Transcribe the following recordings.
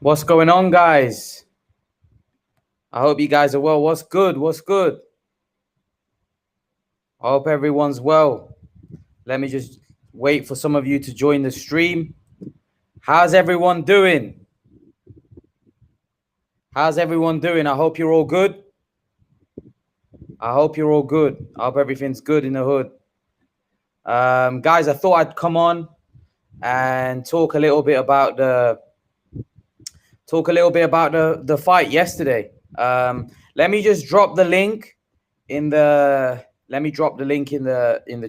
What's going on, guys? I hope you guys are well. What's good? What's good? I hope everyone's well. Let me just wait for some of you to join the stream. How's everyone doing? How's everyone doing? I hope you're all good. I hope you're all good. I hope everything's good in the hood. Guys, I thought I'd come on and talk a little bit about the fight yesterday. Let me just drop the link in the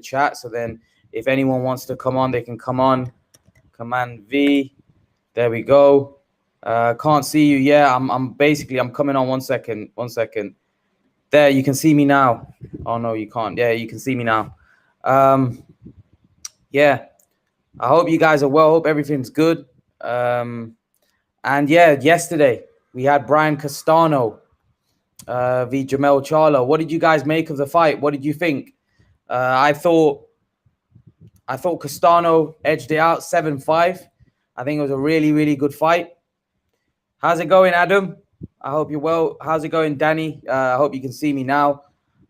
chat, so then if anyone wants to come on, they can come on. Command V. There we go. Can't see you. Yeah, I'm coming on. One second. There, you can see me now. Oh no, you can't. Yeah, you can see me now. Yeah, I hope you guys are well. Hope everything's good. And yeah, yesterday we had Brian Castano v Jermell Charlo. What did you guys make of the fight? What did you think? I thought Castano edged it out 7-5. I think it was a really, really good fight. How's it going, Adam? I hope you're well. How's it going, Danny? I hope you can see me now.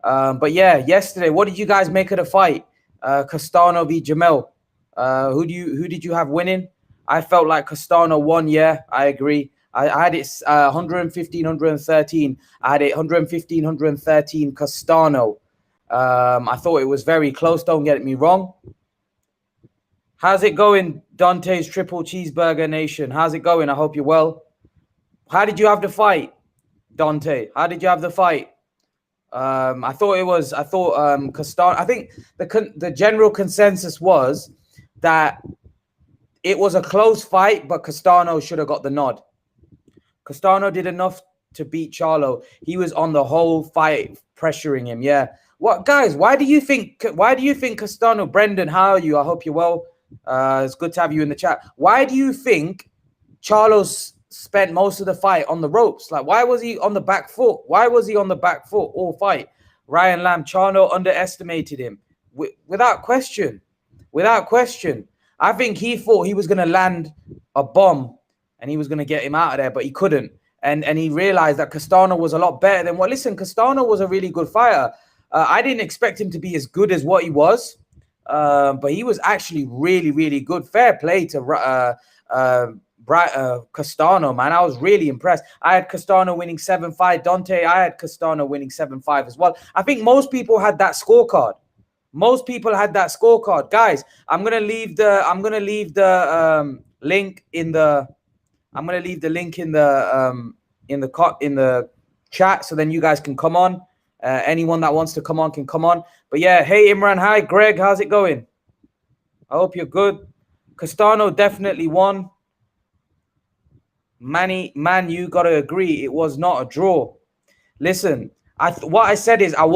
But yeah, yesterday, what did you guys make of the fight? Castano v Jermell. Who did you have winning? I felt like Castano won. Yeah, I agree. I had it 115, 113. I had it 115, 113 Castano. I thought it was very close. Don't get me wrong. How's it going, Dante's Triple Cheeseburger Nation? How's it going? I hope you're well. How did you have the fight, Dante? How did you have the fight? I thought Castano. I think the general consensus was that it was a close fight, but Castano should have got the nod. Castano did enough to beat Charlo. He was on the whole fight pressuring him. Yeah. What, guys? Why do you think Castano? Brendan, how are you? I hope you're well. It's good to have you in the chat. Why do you think Charlo spent most of the fight on the ropes? Like, why was he on the back foot? Why was he on the back foot all fight? Ryan Lamb, Charlo underestimated him without question. Without question. I think he thought he was going to land a bomb and he was going to get him out of there, but he couldn't. And he realized that Castano was a lot better than what. Listen, Castano was a really good fighter. I didn't expect him to be as good as what he was, but he was actually really, really good. Fair play to Castano, man. I was really impressed. I had Castano winning 7-5. Dante, I had Castano winning 7-5 as well. I think most people had that scorecard. Guys, I'm gonna leave the link in the chat, so then you guys can come on. Anyone that wants to come on can come on. But yeah, hey Imran, hi Greg, how's it going? I hope you're good. Castano definitely won. Man, you gotta agree, it was not a draw. Listen, what I said is I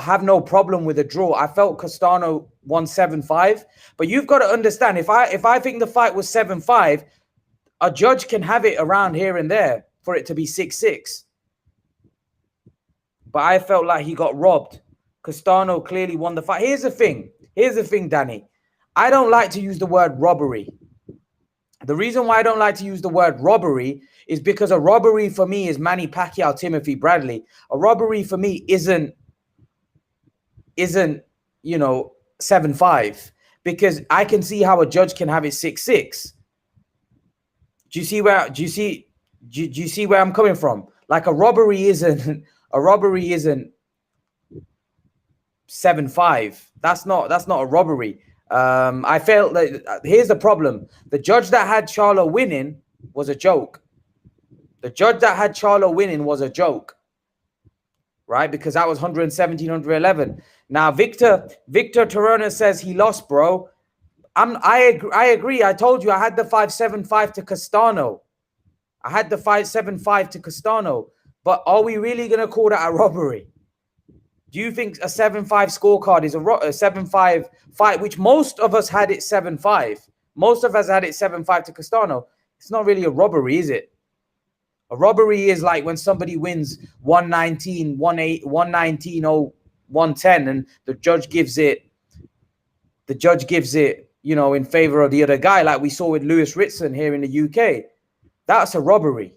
have no problem with a draw. I felt Castano won 7-5, but you've got to understand, if I think the fight was 7-5, a judge can have it around here and there for it to be 6-6. But I felt like he got robbed. Castano clearly won the fight. Here's the thing, Danny. I don't like to use the word robbery. The reason why I don't like to use the word robbery is because a robbery for me is Manny Pacquiao, Timothy Bradley. A robbery for me isn't 7-5, because I can see how a judge can have it 6-6. Do you see where I'm coming from? Like, a robbery isn't 7-5. That's not a robbery. I felt that here's the problem. The judge that had Charlo winning was a joke. Right? Because that was 117, 111. Now, Victor Torona says he lost, bro. I agree. I told you I had the 5-7-5 to Castano. But are we really going to call that a robbery? Do you think a 7-5 scorecard is a 7-5 fight, which most of us had it 7-5? Most of us had it 7-5 to Castano. It's not really a robbery, is it? A robbery is like when somebody wins 119, 119, 110, and the judge gives it, in favor of the other guy, like we saw with Lewis Ritson here in the UK. That's a robbery.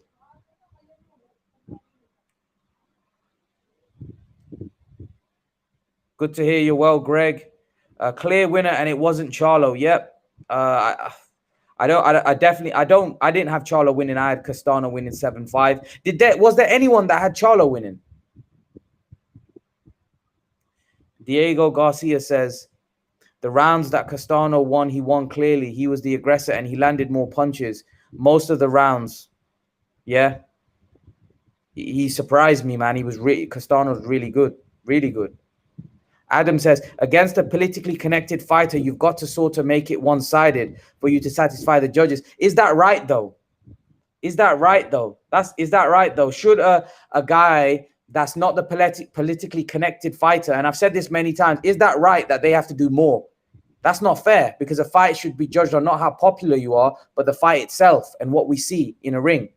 Good to hear you well, Greg. A clear winner, and it wasn't Charlo. Yep. I didn't have Charlo winning. I had Castano winning 7-5. Was there anyone that had Charlo winning? Diego Garcia says, the rounds that Castano won, he won clearly. He was the aggressor and he landed more punches. Most of the rounds. Yeah. He surprised me, man. Castano was really good. Really good. Adam says, against a politically connected fighter, you've got to sort of make it one-sided for you to satisfy the judges. Is that right, though? Is that right, though? Is that right, though? Should a guy that's not the politically connected fighter, and I've said this many times, is that right that they have to do more? That's not fair, because a fight should be judged on not how popular you are, but the fight itself and what we see in a ring.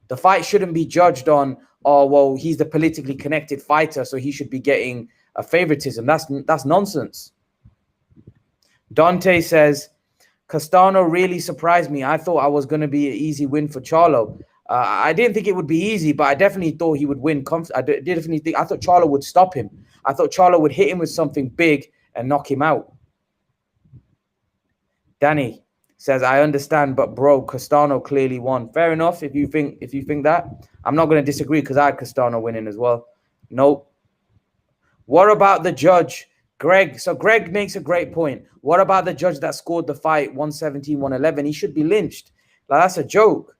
The fight shouldn't be judged on, oh, well, he's the politically connected fighter, so he should be getting a favoritism. That's nonsense. Dante says, Castano really surprised me. I thought I was going to be an easy win for Charlo. I didn't think it would be easy, but I definitely thought he would win. I thought Charlo would stop him. I thought Charlo would hit him with something big and knock him out. Danny says, I understand, but bro, Castano clearly won. Fair enough. If you think that, I'm not going to disagree, because I had Castano winning as well. Nope. What about the judge? Greg. So Greg makes a great point. What about the judge that scored the fight 117, 111? He should be lynched. Like, that's a joke.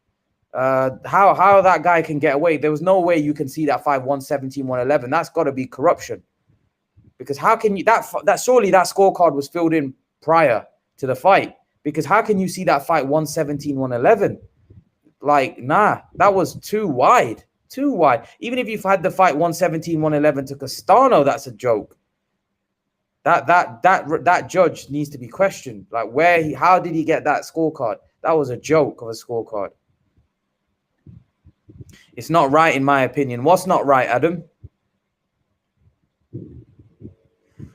How that guy can get away? There was no way you can see that fight 117, 111. That's got to be corruption. Because how can you surely that scorecard was filled in prior to the fight? Because how can you see that fight 117, 111? Like, nah, that was too wide. Too wide. Even if you've had the fight 117, 111 to Castano, that's a joke. That judge needs to be questioned. Like, how did he get that scorecard? That was a joke of a scorecard. It's not right, in my opinion. What's not right, Adam?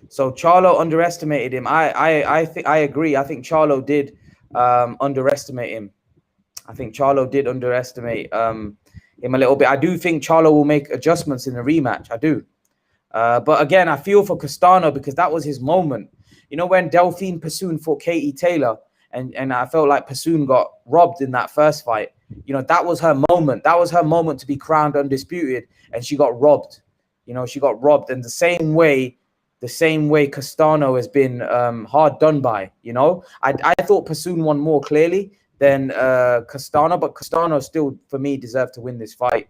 So Charlo underestimated him. I think I agree. I think Charlo did underestimate him. I think Charlo did underestimate him a little bit. I do think Charlo will make adjustments in the rematch. I do. But again, I feel for Castano, because that was his moment. You know, when Delphine Passoon fought Katie Taylor, and I felt like Passoon got robbed in that first fight. You know, that was her moment. That was her moment to be crowned undisputed, and she got robbed. You know, she got robbed. And the same way Castano has been hard done by. You know, I thought Passoon won more clearly than Castano, but Castano still, for me, deserved to win this fight.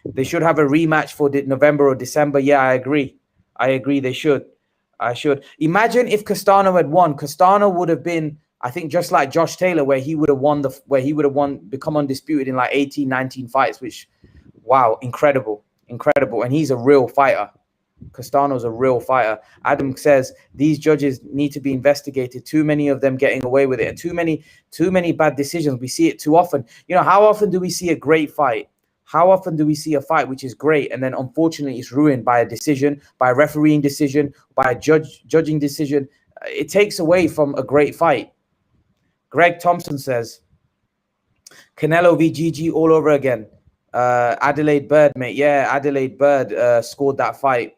They should have a rematch for November or December. Yeah, I agree. They should. I should. Imagine if Castano had won. Castano would have been, I think, just like Josh Taylor, where he would have become undisputed in like 18, 19 fights, which, wow, incredible. And he's a real fighter. Castano's a real fighter. Adam says these judges need to be investigated. Too many of them getting away with it, and too many bad decisions. We see it too often. You know, how often do we see a great fight? How often do we see a fight which is great, and then unfortunately it's ruined by a decision, by a refereeing decision, by a judging decision? It takes away from a great fight. Greg Thompson says, Canelo v GG all over again. Adelaide Bird, mate. Yeah, Adelaide Bird scored that fight.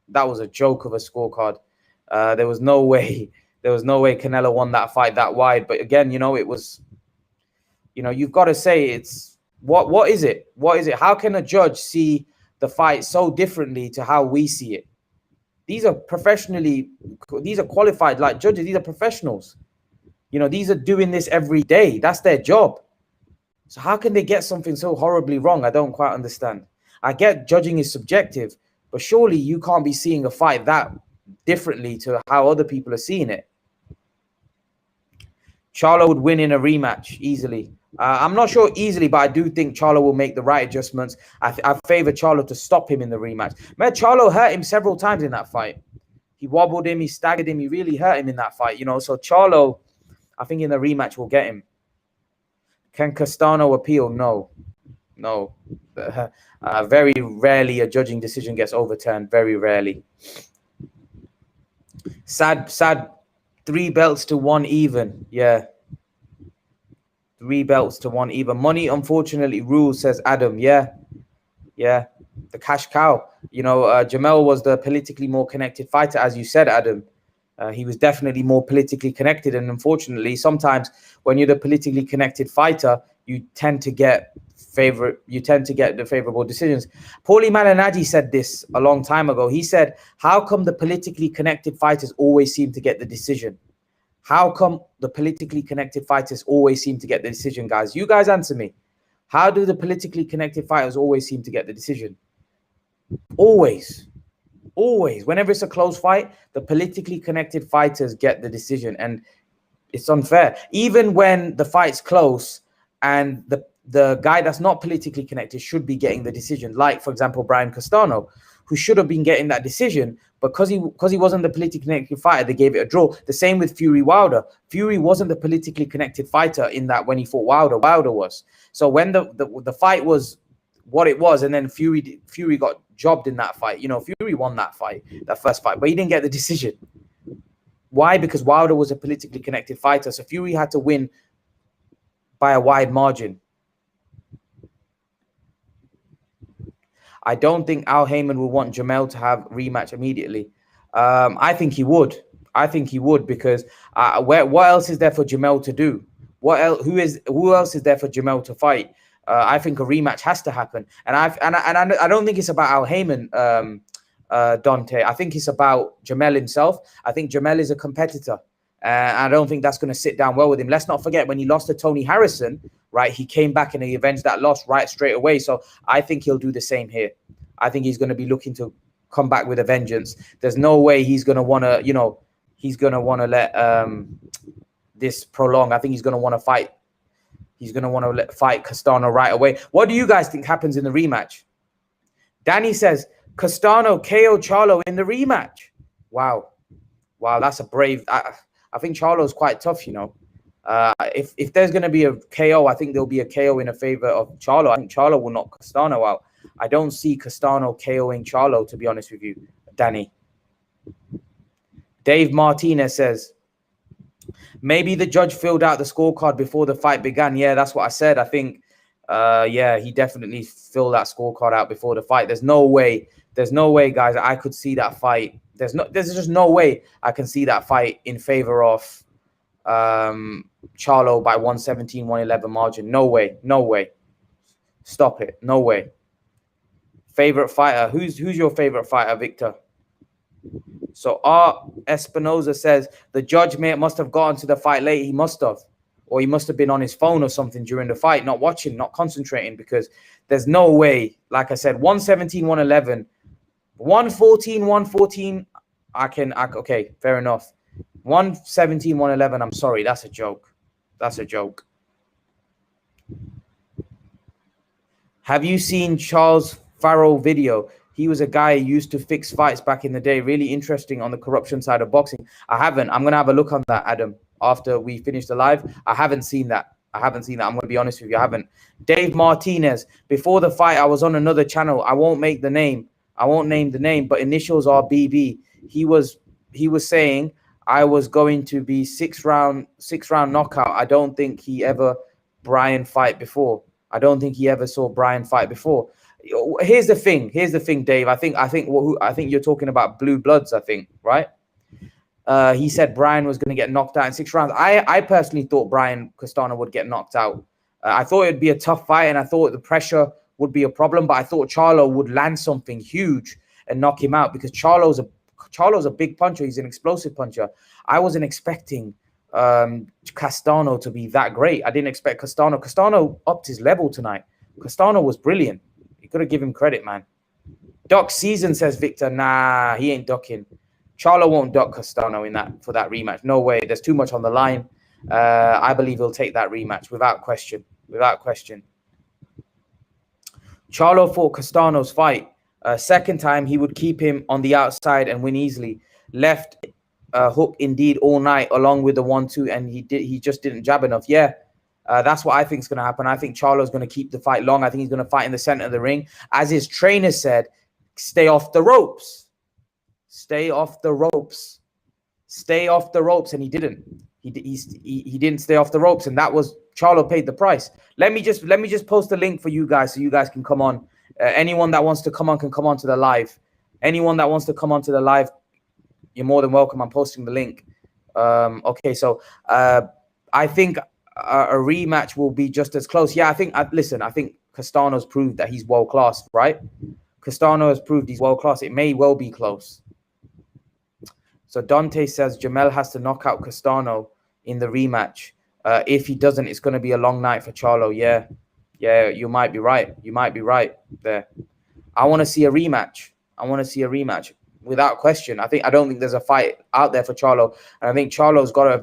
That was a joke of a scorecard. There was no way Canelo won that fight that wide. But again, you know, it was, you know, you've got to say it's, what is it? What is it? How can a judge see the fight so differently to how we see it? These are qualified like judges. These are professionals. You know, these are doing this every day. That's their job. So how can they get something so horribly wrong? I don't quite understand. I get judging is subjective, but surely you can't be seeing a fight that differently to how other people are seeing it. Charlo would win in a rematch easily. I'm not sure easily, but I do think Charlo will make the right adjustments. I favor Charlo to stop him in the rematch. Man, Charlo hurt him several times in that fight. He wobbled him, he staggered him, he really hurt him in that fight, you know. So Charlo, I think in the rematch will get him. Can Castano appeal? No. Very rarely a judging decision gets overturned. Very rarely. Sad. 3 belts to 1 even. Yeah. 3 belts to 1 even. Money unfortunately rules, says Adam. Yeah. The cash cow. You know, Jermell was the politically more connected fighter, as you said, Adam. He was definitely more politically connected, and unfortunately, sometimes when you're the politically connected fighter, you tend to get the favorable decisions. Paulie Malignaggi said this a long time ago. He said, "How come the politically connected fighters always seem to get the decision? How come the politically connected fighters always seem to get the decision, guys? You guys answer me. How do the politically connected fighters always seem to get the decision? Always. Whenever it's a close fight, the politically connected fighters get the decision, and it's unfair. Even when the fight's close and the guy that's not politically connected should be getting the decision, like, for example, Brian Castano, who should have been getting that decision, but because he wasn't the politically connected fighter, they gave it a draw. The same with Fury Wilder. Fury wasn't the politically connected fighter in that when he fought Wilder was. So when the fight was what it was, and then Fury got jobbed in that fight. You know, Fury won that fight, that first fight, but he didn't get the decision. Why? Because Wilder was a politically connected fighter, so Fury had to win by a wide margin. I don't think Al Heyman will want Jermell to have rematch immediately. I think he would. Because what else is there for Jermell to do? Who else is there for Jermell to fight? I think a rematch has to happen, and I don't think it's about Al Heyman, Dante. I think it's about Jermell himself. I think Jermell is a competitor. I don't think that's going to sit down well with him. Let's not forget when he lost to Tony Harrison, right? He came back and he avenged that loss right straight away. So I think he'll do the same here. I think he's going to be looking to come back with a vengeance. There's no way he's going to want to, let this prolong. I think he's going to want to fight. He's going to want to fight Castano right away. What do you guys think happens in the rematch? Danny says, Castano KO Charlo in the rematch. Wow, that's a brave... I think Charlo's quite tough, you know. If there's going to be a KO, I think there'll be a KO in a favor of Charlo. I think Charlo will knock Castano out. I don't see Castano KOing Charlo, to be honest with you, Danny. Dave Martinez says, maybe the judge filled out the scorecard before the fight began. Yeah, that's what I said. I think, he definitely filled that scorecard out before the fight. There's no way, guys, I could see that fight. There's just no way I can see that fight in favor of Charlo by 117, 111 margin. No way. Stop it. No way. Favorite fighter. Who's your favorite fighter, Victor? So R. Espinoza says the judge must have gotten to the fight late. He must have. Or he must have been on his phone or something during the fight, not watching, not concentrating, because there's no way. Like I said, 117, 111, 114, 114. Okay, fair enough. 117, 111. I'm sorry. That's a joke. Have you seen Charles Farrell video? He was a guy who used to fix fights back in the day. Really interesting on the corruption side of boxing. I haven't. I'm going to have a look on that, Adam, after we finish the live. I haven't seen that. I'm going to be honest with you. I haven't. Dave Martinez. Before the fight, I was on another channel. I won't name the name, but initials are BB. He was saying I was going to be six round knockout. I don't think he ever Brian fight before. I don't think he ever saw Brian fight before. Here's the thing, Dave. I think you're talking about Blue Bloods, I think, right? He said Brian was going to get knocked out in 6 rounds. I personally thought Brian Castano would get knocked out. I thought it'd be a tough fight, and I thought the pressure would be a problem, but I thought Charlo would land something huge and knock him out, because Charlo's a big puncher. He's an explosive puncher. I wasn't expecting Castano to be that great. I didn't expect Castano. Castano upped his level tonight. Castano was brilliant. You got to give him credit, man. Doc Season says, Victor, nah, he ain't ducking. Charlo won't duck Castano for that rematch. No way. There's too much on the line. I believe he'll take that rematch without question. Charlo fought Castano's fight. Second time, he would keep him on the outside and win easily. Left hook indeed all night, along with the 1-2, and he just didn't jab enough. Yeah, that's what I think is going to happen. I think Charlo's going to keep the fight long. I think he's going to fight in the center of the ring. As his trainer said, stay off the ropes. Stay off the ropes. And he didn't. He didn't stay off the ropes, and that was Charlo paid the price. Let me just post a link for you guys so you guys can come on. Anyone that wants to come on can come on to the live. Anyone that wants to come on to the live, you're more than welcome. I'm posting the link. Okay, so I think a rematch will be just as close. Yeah, I think Castano's proved that he's world class, right? Castano has proved he's world class. It may well be close. So Dante says Jermell has to knock out Castano in the rematch. If he doesn't, it's going to be a long night for Charlo. Yeah, you might be right. You might be right there. I want to see a rematch. I want to see a rematch without question. I don't think there's a fight out there for Charlo, and I think Charlo's got to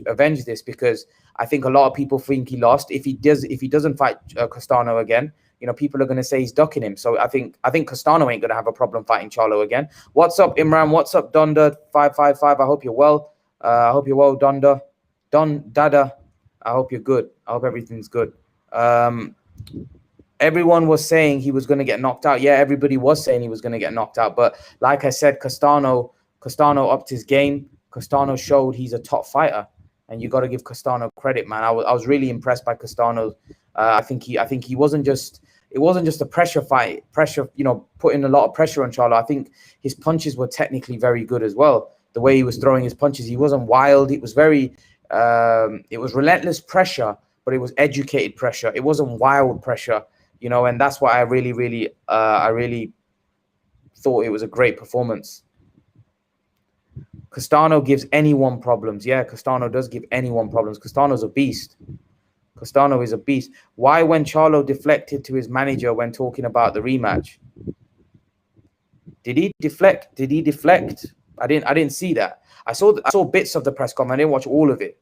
avenge this, because I think a lot of people think he lost. If he doesn't fight Castano again, people are going to say he's ducking him. So I think Castano ain't going to have a problem fighting Charlo again. What's up, Imran? What's up, Donda 555? I hope you're well. I hope you're well, Donda. Don Dada. I hope you're good. I hope everything's good. Everyone was saying he was going to get knocked out. Yeah, everybody was saying he was going to get knocked out. But like I said, Castano upped his game. Castano showed he's a top fighter, and you got to give Castano credit, man. I was really impressed by Castano. I think he wasn't just. It wasn't just a pressure fight, putting a lot of pressure on Charlo. I think his punches were technically very good as well. The way he was throwing his punches, he wasn't wild. It was very, it was relentless pressure, but it was educated pressure. It wasn't wild pressure, and that's why I really thought it was a great performance. Castano gives anyone problems. Yeah, Castano does give anyone problems. Castano's a beast. Castano is a beast. Why, when Charlo deflected to his manager when talking about the rematch? Did he deflect? I didn't see that. I saw bits of the press conference. I didn't watch all of it.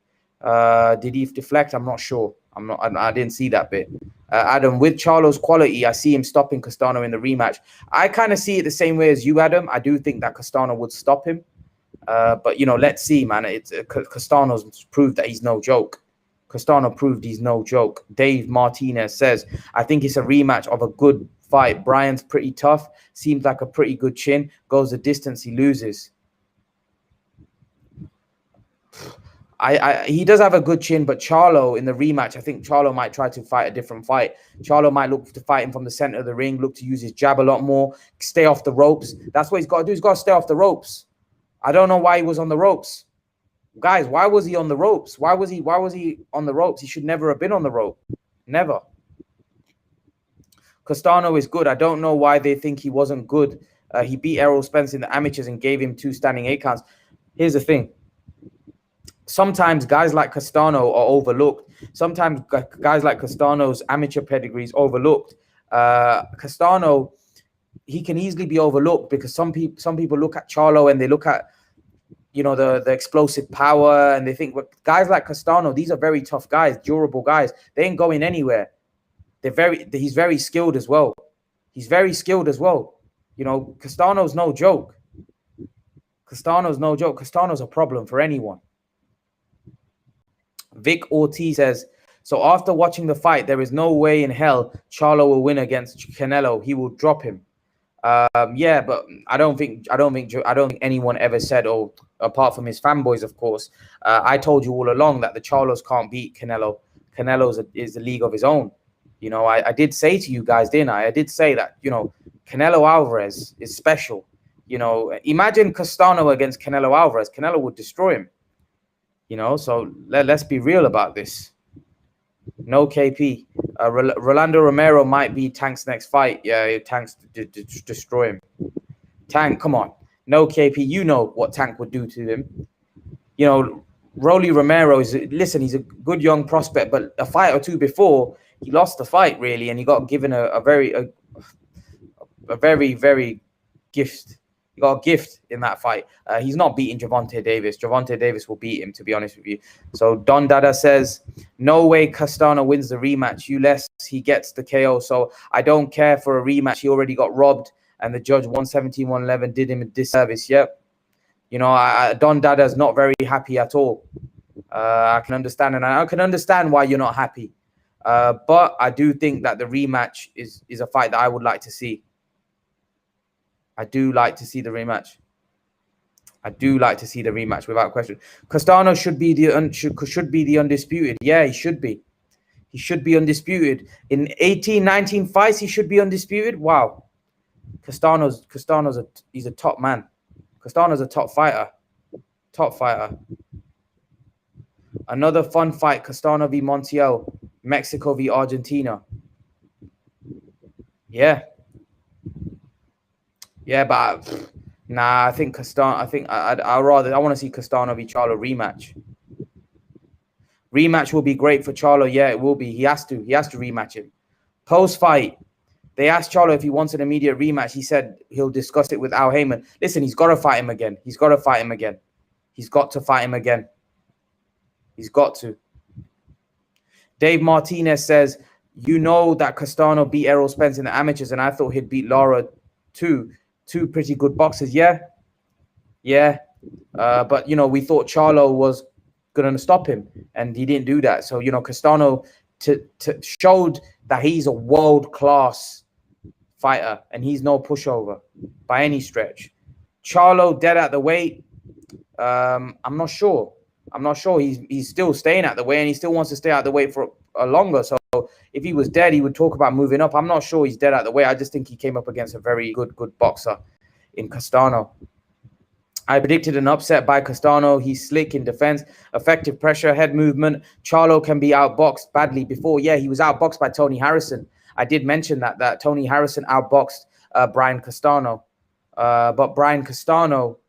Did he deflect? I'm not sure. I didn't see that bit. Adam, with Charlo's quality, I see him stopping Castano in the rematch. I kind of see it the same way as you, Adam. I do think that Castano would stop him. But let's see, man. Castano's proved that he's no joke. Castano proved he's no joke. Dave Martinez says, I think it's a rematch of a good fight. Brian's pretty tough. Seems like a pretty good chin. Goes the distance, he loses. He does have a good chin, but Charlo in the rematch, I think Charlo might try to fight a different fight. Charlo might look to fight him from the center of the ring, look to use his jab a lot more, stay off the ropes. That's what he's got to do. He's got to stay off the ropes. I don't know why he was on the ropes. Guys, why was he on the ropes? Why was he on the ropes? He should never have been on the rope. Never. Castano is good. I don't know why they think he wasn't good. He beat Errol Spence in the amateurs and gave him 2 standing 8 counts. Here's the thing. Sometimes guys like Castano are overlooked. Sometimes guys like Castano's amateur pedigree is overlooked. Castano, he can easily be overlooked because some people look at Charlo and they look at the explosive power, and they think, well, guys like Castano, these are very tough guys, durable guys. They ain't going anywhere. He's very skilled as well. He's very skilled as well. Castano's no joke. Castano's a problem for anyone. Vic Ortiz says, so after watching the fight, there is no way in hell Charlo will win against Canelo. He will drop him. Yeah, but I don't think anyone ever said, apart from his fanboys, of course. I told you all along that the Charlos can't beat Canelo. Canelo is a league of his own. I did say to you guys, didn't I? I did say that, Canelo Alvarez is special. Imagine Castano against Canelo Alvarez. Canelo would destroy him. So let's be real about this. No KP. Rolando Romero might be Tank's next fight. Yeah, Tank's destroy him. Tank, come on. No KP. You know what Tank would do to him. Rolly Romero he's a good young prospect, but a fight or two before, he lost the fight, really, and he got given a very gift. He got a gift in that fight. He's not beating Gervonta Davis. Gervonta Davis will beat him, to be honest with you. So Don Dada says, no way Castano wins the rematch. Unless he gets the KO. So I don't care for a rematch. He already got robbed, and the judge 117, 111 did him a disservice. Yep. Don Dada is not very happy at all. I can understand, and I can understand why you're not happy. But I do think that the rematch is a fight that I would like to see. I do like to see the rematch. Without question. Castano should be the undisputed. Yeah, he should be. He should be undisputed. In 18, 19 fights, he should be undisputed. Wow. He's a top man. Castano's a top fighter. Top fighter. Another fun fight, Castano v Montiel, Mexico v Argentina. Yeah. Yeah, but nah, I think Castano, I want to see Castano v Charlo rematch. Rematch will be great for Charlo. Yeah, it will be. He has to rematch him. Post-fight, they asked Charlo if he wants an immediate rematch. He said he'll discuss it with Al Heyman. Listen, he's got to fight him again. He's got to fight him again. He's got to fight him again. He's got to. Dave Martinez says, you know that Castano beat Errol Spence in the amateurs, and I thought he'd beat Lara too. Two pretty good boxers. Yeah. Yeah. But, you know, we thought Charlo was going to stop him, and he didn't do that. So, you know, Castano showed that he's a world-class fighter, and he's no pushover by any stretch. Charlo dead at the weight. I'm not sure. He's still staying at the weight, and he still wants to stay at the weight for longer. So if he was dead, he would talk about moving up. I'm not sure he's dead at the weight. I just think he came up against a very good boxer in Castano. I predicted an upset by Castano. He's slick in defense, effective pressure, head movement. Charlo can be outboxed badly before. Yeah, he was outboxed by Tony Harrison. I did mention that Tony Harrison outboxed Brian Castano. But Brian Castano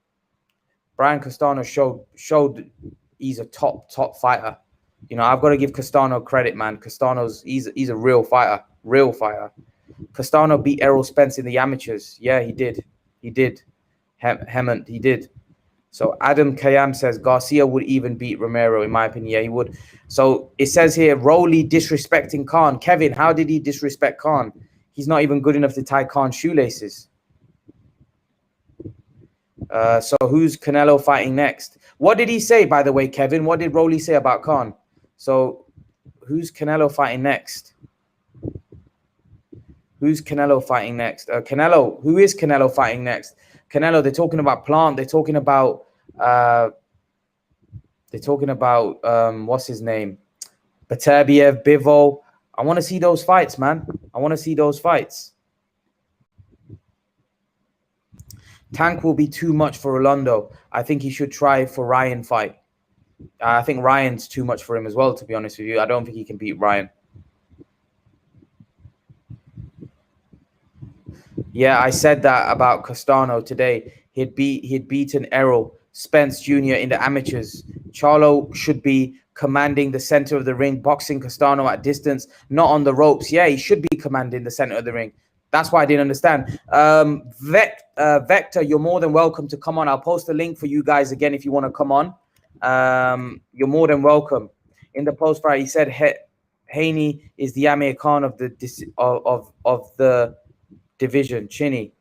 showed he's a top fighter. You know, I've got to give Castano credit, man. He's a real fighter. Castano beat Errol Spence in the amateurs. Yeah, he did. Hemant, he did. So Adam Kayam says Garcia would even beat Romero, in my opinion. Yeah, he would. So it says here, Rolly disrespecting Khan. Kevin, how did he disrespect Khan? He's not even good enough to tie Khan's shoelaces. So who's Canelo fighting next? What did he say, by the way, Kevin? What did Rolly say about Khan? So who's Canelo fighting next? Who is Canelo fighting next? Canelo, they're talking about Plant. They're talking about what's his name? Beterbiev, Bivol. I want to see those fights, man. I want to see those fights. Tank will be too much for Rolando. I think he should try for Ryan fight. I think Ryan's too much for him as well, to be honest with you. I don't think he can beat Ryan. Yeah, I said that about Castano today. He'd beaten Errol Spence Jr. in the amateurs. Charlo should be commanding the center of the ring, boxing Castano at distance, not on the ropes. Yeah, he should be commanding the center of the ring. That's why I didn't understand. Vector, you're more than welcome to come on. I'll post a link for you guys again if you want to come on. You're more than welcome. In the post fight, he said Haney is the Amir Khan of the division. Chinny.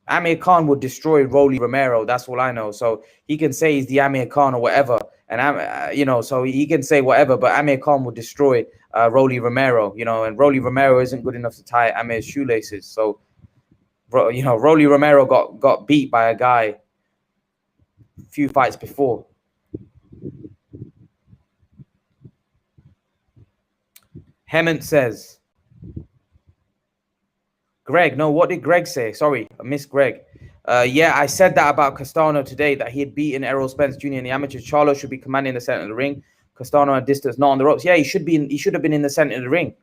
Amir Khan would destroy Rolly Romero. That's all I know. So he can say he's the Amir Khan or whatever, and you know, so he can say whatever. But Amir Khan would destroy Rolly Romero. You know, and Rolly Romero isn't good enough to tie Amir's shoelaces. So you know, Rolly Romero got beat by a guy a few fights before. Hemant says. Greg, no, what did Greg say? Sorry, I missed Greg. Yeah, I said that about Castano today, that he had beaten Errol Spence Jr. in the amateurs. Charlo should be commanding the center of the ring. Castano at distance, not on the ropes. Yeah, he should have been in the center of the ring.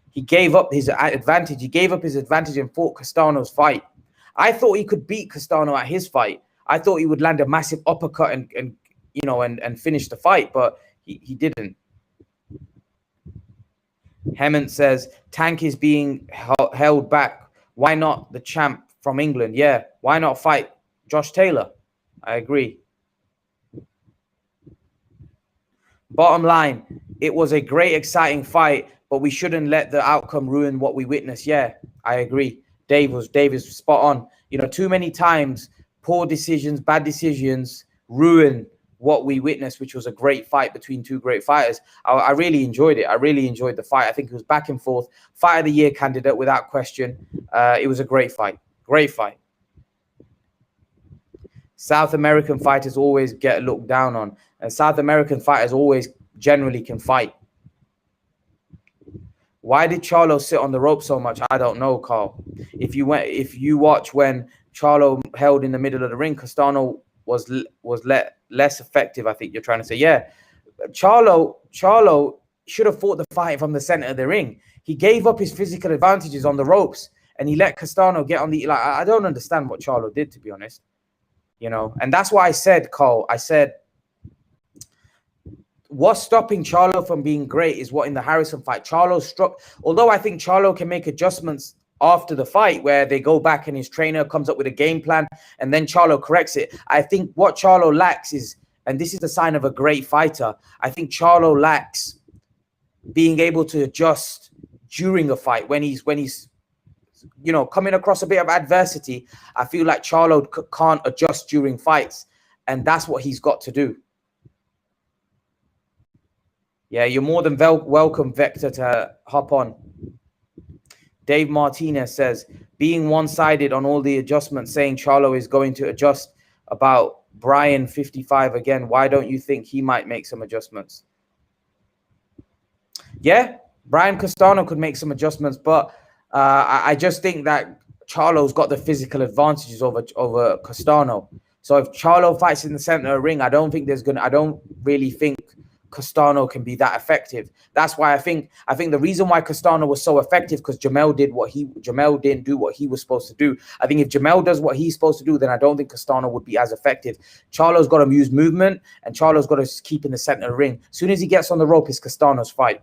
He gave up his advantage. He gave up his advantage and fought Castano's fight. I thought he could beat Castano at his fight. I thought he would land a massive uppercut and you know and finish the fight, but he didn't. Hemant says Tank is being held back. Why not the champ from England? Yeah, why not fight Josh Taylor? I agree. Bottom line, it was a great, exciting fight, but we shouldn't let the outcome ruin what we witnessed. Yeah, I agree. Dave is spot on. You know, too many times, poor decisions, bad decisions ruin what we witnessed, which was a great fight between two great fighters. I really enjoyed it. I really enjoyed the fight. I think it was back and forth. Fight of the year candidate without question. It was a great fight. Great fight. South American fighters always get looked down on. And South American fighters always generally can fight. Why did Charlo sit on the rope so much? I don't know, Carl. If you watch when Charlo held in the middle of the ring, Castano was less effective. I think you're trying to say, yeah. Charlo should have fought the fight from the center of the ring. He gave up his physical advantages on the ropes and he let Castano get on the. Like, I don't understand what Charlo did, to be honest. You know, and that's why I said, Cole. I said, what's stopping Charlo from being great is what in the Harrison fight, Charlo struck. Although I think Charlo can make adjustments after the fight where they go back and his trainer comes up with a game plan and then Charlo corrects it. I think what Charlo lacks is, and this is the sign of a great fighter, I think Charlo lacks being able to adjust during a fight when he's you know, coming across a bit of adversity. I feel like Charlo can't adjust during fights, and that's what he's got to do. Yeah, you're more than welcome, Vector, to hop on. Dave Martinez says, being one-sided on all the adjustments, saying Charlo is going to adjust about Brian 55 again. Why don't you think he might make some adjustments? Yeah, Brian Castano could make some adjustments, but I just think that Charlo's got the physical advantages over Castano. So if Charlo fights in the center of the ring, I don't really think Castano can be that effective. That's why I think the reason why Castano was so effective because Jermell didn't do what he was supposed to do. I think if Jermell does what he's supposed to do, then I don't think Castano would be as effective. Charlo's got to use movement, and Charlo's got to keep in the center of the ring. As soon as he gets on the rope, it's Castano's fight.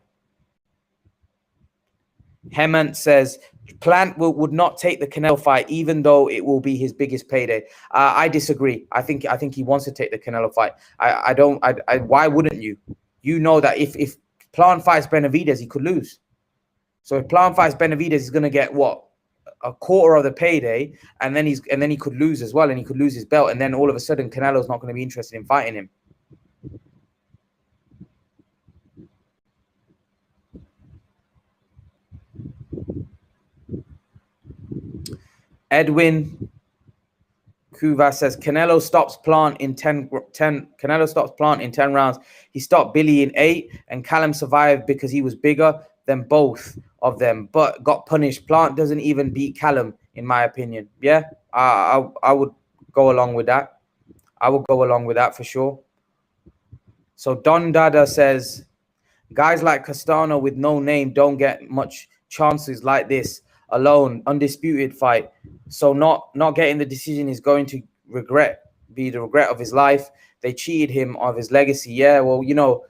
Hemant says Plant would not take the Canelo fight, even though it will be his biggest payday. I disagree. I think he wants to take the Canelo fight. Why wouldn't you? You know that if Plant fights Benavidez, he could lose. So if Plant fights Benavidez, he's going to get what, a quarter of the payday, and then he could lose as well, and he could lose his belt, and then all of a sudden Canelo's not going to be interested in fighting him. Edwin Kuva says Canelo stops Plant in 10 Canelo stops Plant in 10 rounds. He stopped Billy in 8, and Callum survived because he was bigger than both of them, but got punished. Plant doesn't even beat Callum, in my opinion. Yeah, I would go along with that. I would go along with that for sure. So Don Dada says guys like Castano with no name don't get much chances like this. Alone, undisputed fight. So not getting the decision is going to be the regret of his life. They cheated him of his legacy. Yeah, well, you know,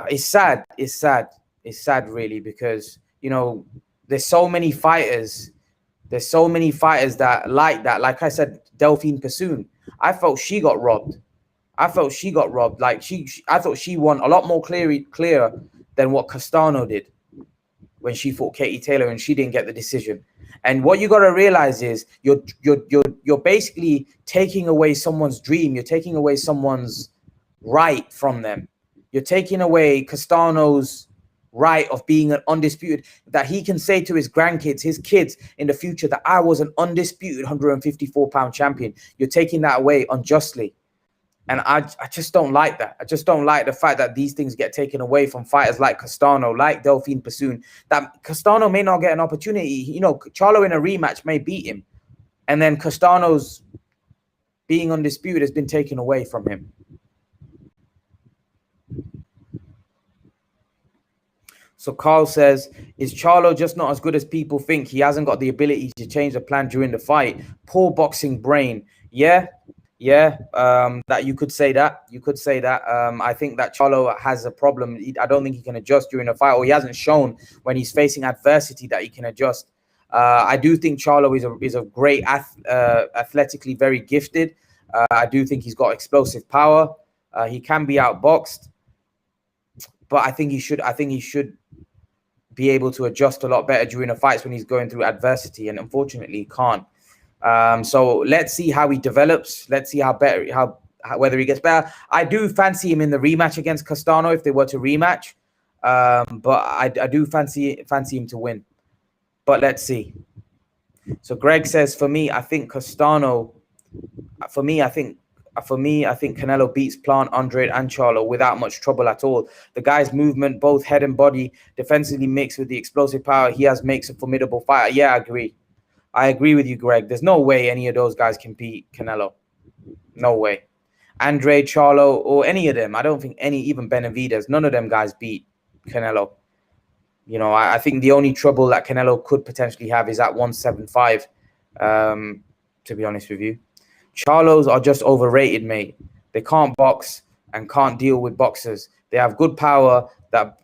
it's sad. It's sad, really, because, you know, there's so many fighters. There's so many fighters that like that. Like I said, Delphine Pursoon. I felt she got robbed. Like I thought she won a lot more clearer than what Castano did when she fought Katie Taylor and she didn't get the decision. And what you got to realize is you're basically taking away someone's dream. You're taking away someone's right from them. You're taking away Castano's right of being an undisputed, that he can say to his grandkids, his kids in the future, that I was an undisputed 154-pound champion. You're taking that away unjustly. And I just don't like that. I just don't like the fact that these things get taken away from fighters like Castano, like Delphine Pursoon, that Castano may not get an opportunity. You know, Charlo in a rematch may beat him. And then Castano's being undisputed has been taken away from him. So Carl says, is Charlo just not as good as people think? He hasn't got the ability to change the plan during the fight. Poor boxing brain. Yeah. That you could say that. I think that Charlo has a problem. I don't think he can adjust during a fight, or he hasn't shown when he's facing adversity that he can adjust. I do think Charlo is a great athletically very gifted. I do think he's got explosive power. He can be outboxed, but I think he should be able to adjust a lot better during the fights when he's going through adversity, and unfortunately he can't. So let's see how he develops. Let's see whether he gets better. I do fancy him in the rematch against Castano if they were to rematch. But I do fancy him to win. But let's see. So Greg says, for me, I think Castano. For me, I think for me, I think Canelo beats Plant, Andre, and Charlo without much trouble at all. The guy's movement, both head and body, defensively mixed with the explosive power he has, makes a formidable fighter. Yeah, I agree. I agree with you, Greg. There's no way any of those guys can beat Canelo. No way. Andre, Charlo, or any of them. I don't think any, even Benavidez, none of them guys beat Canelo. You know, I think the only trouble that Canelo could potentially have is at 175, to be honest with you. Charlos are just overrated, mate. They can't box and can't deal with boxers. They have good power that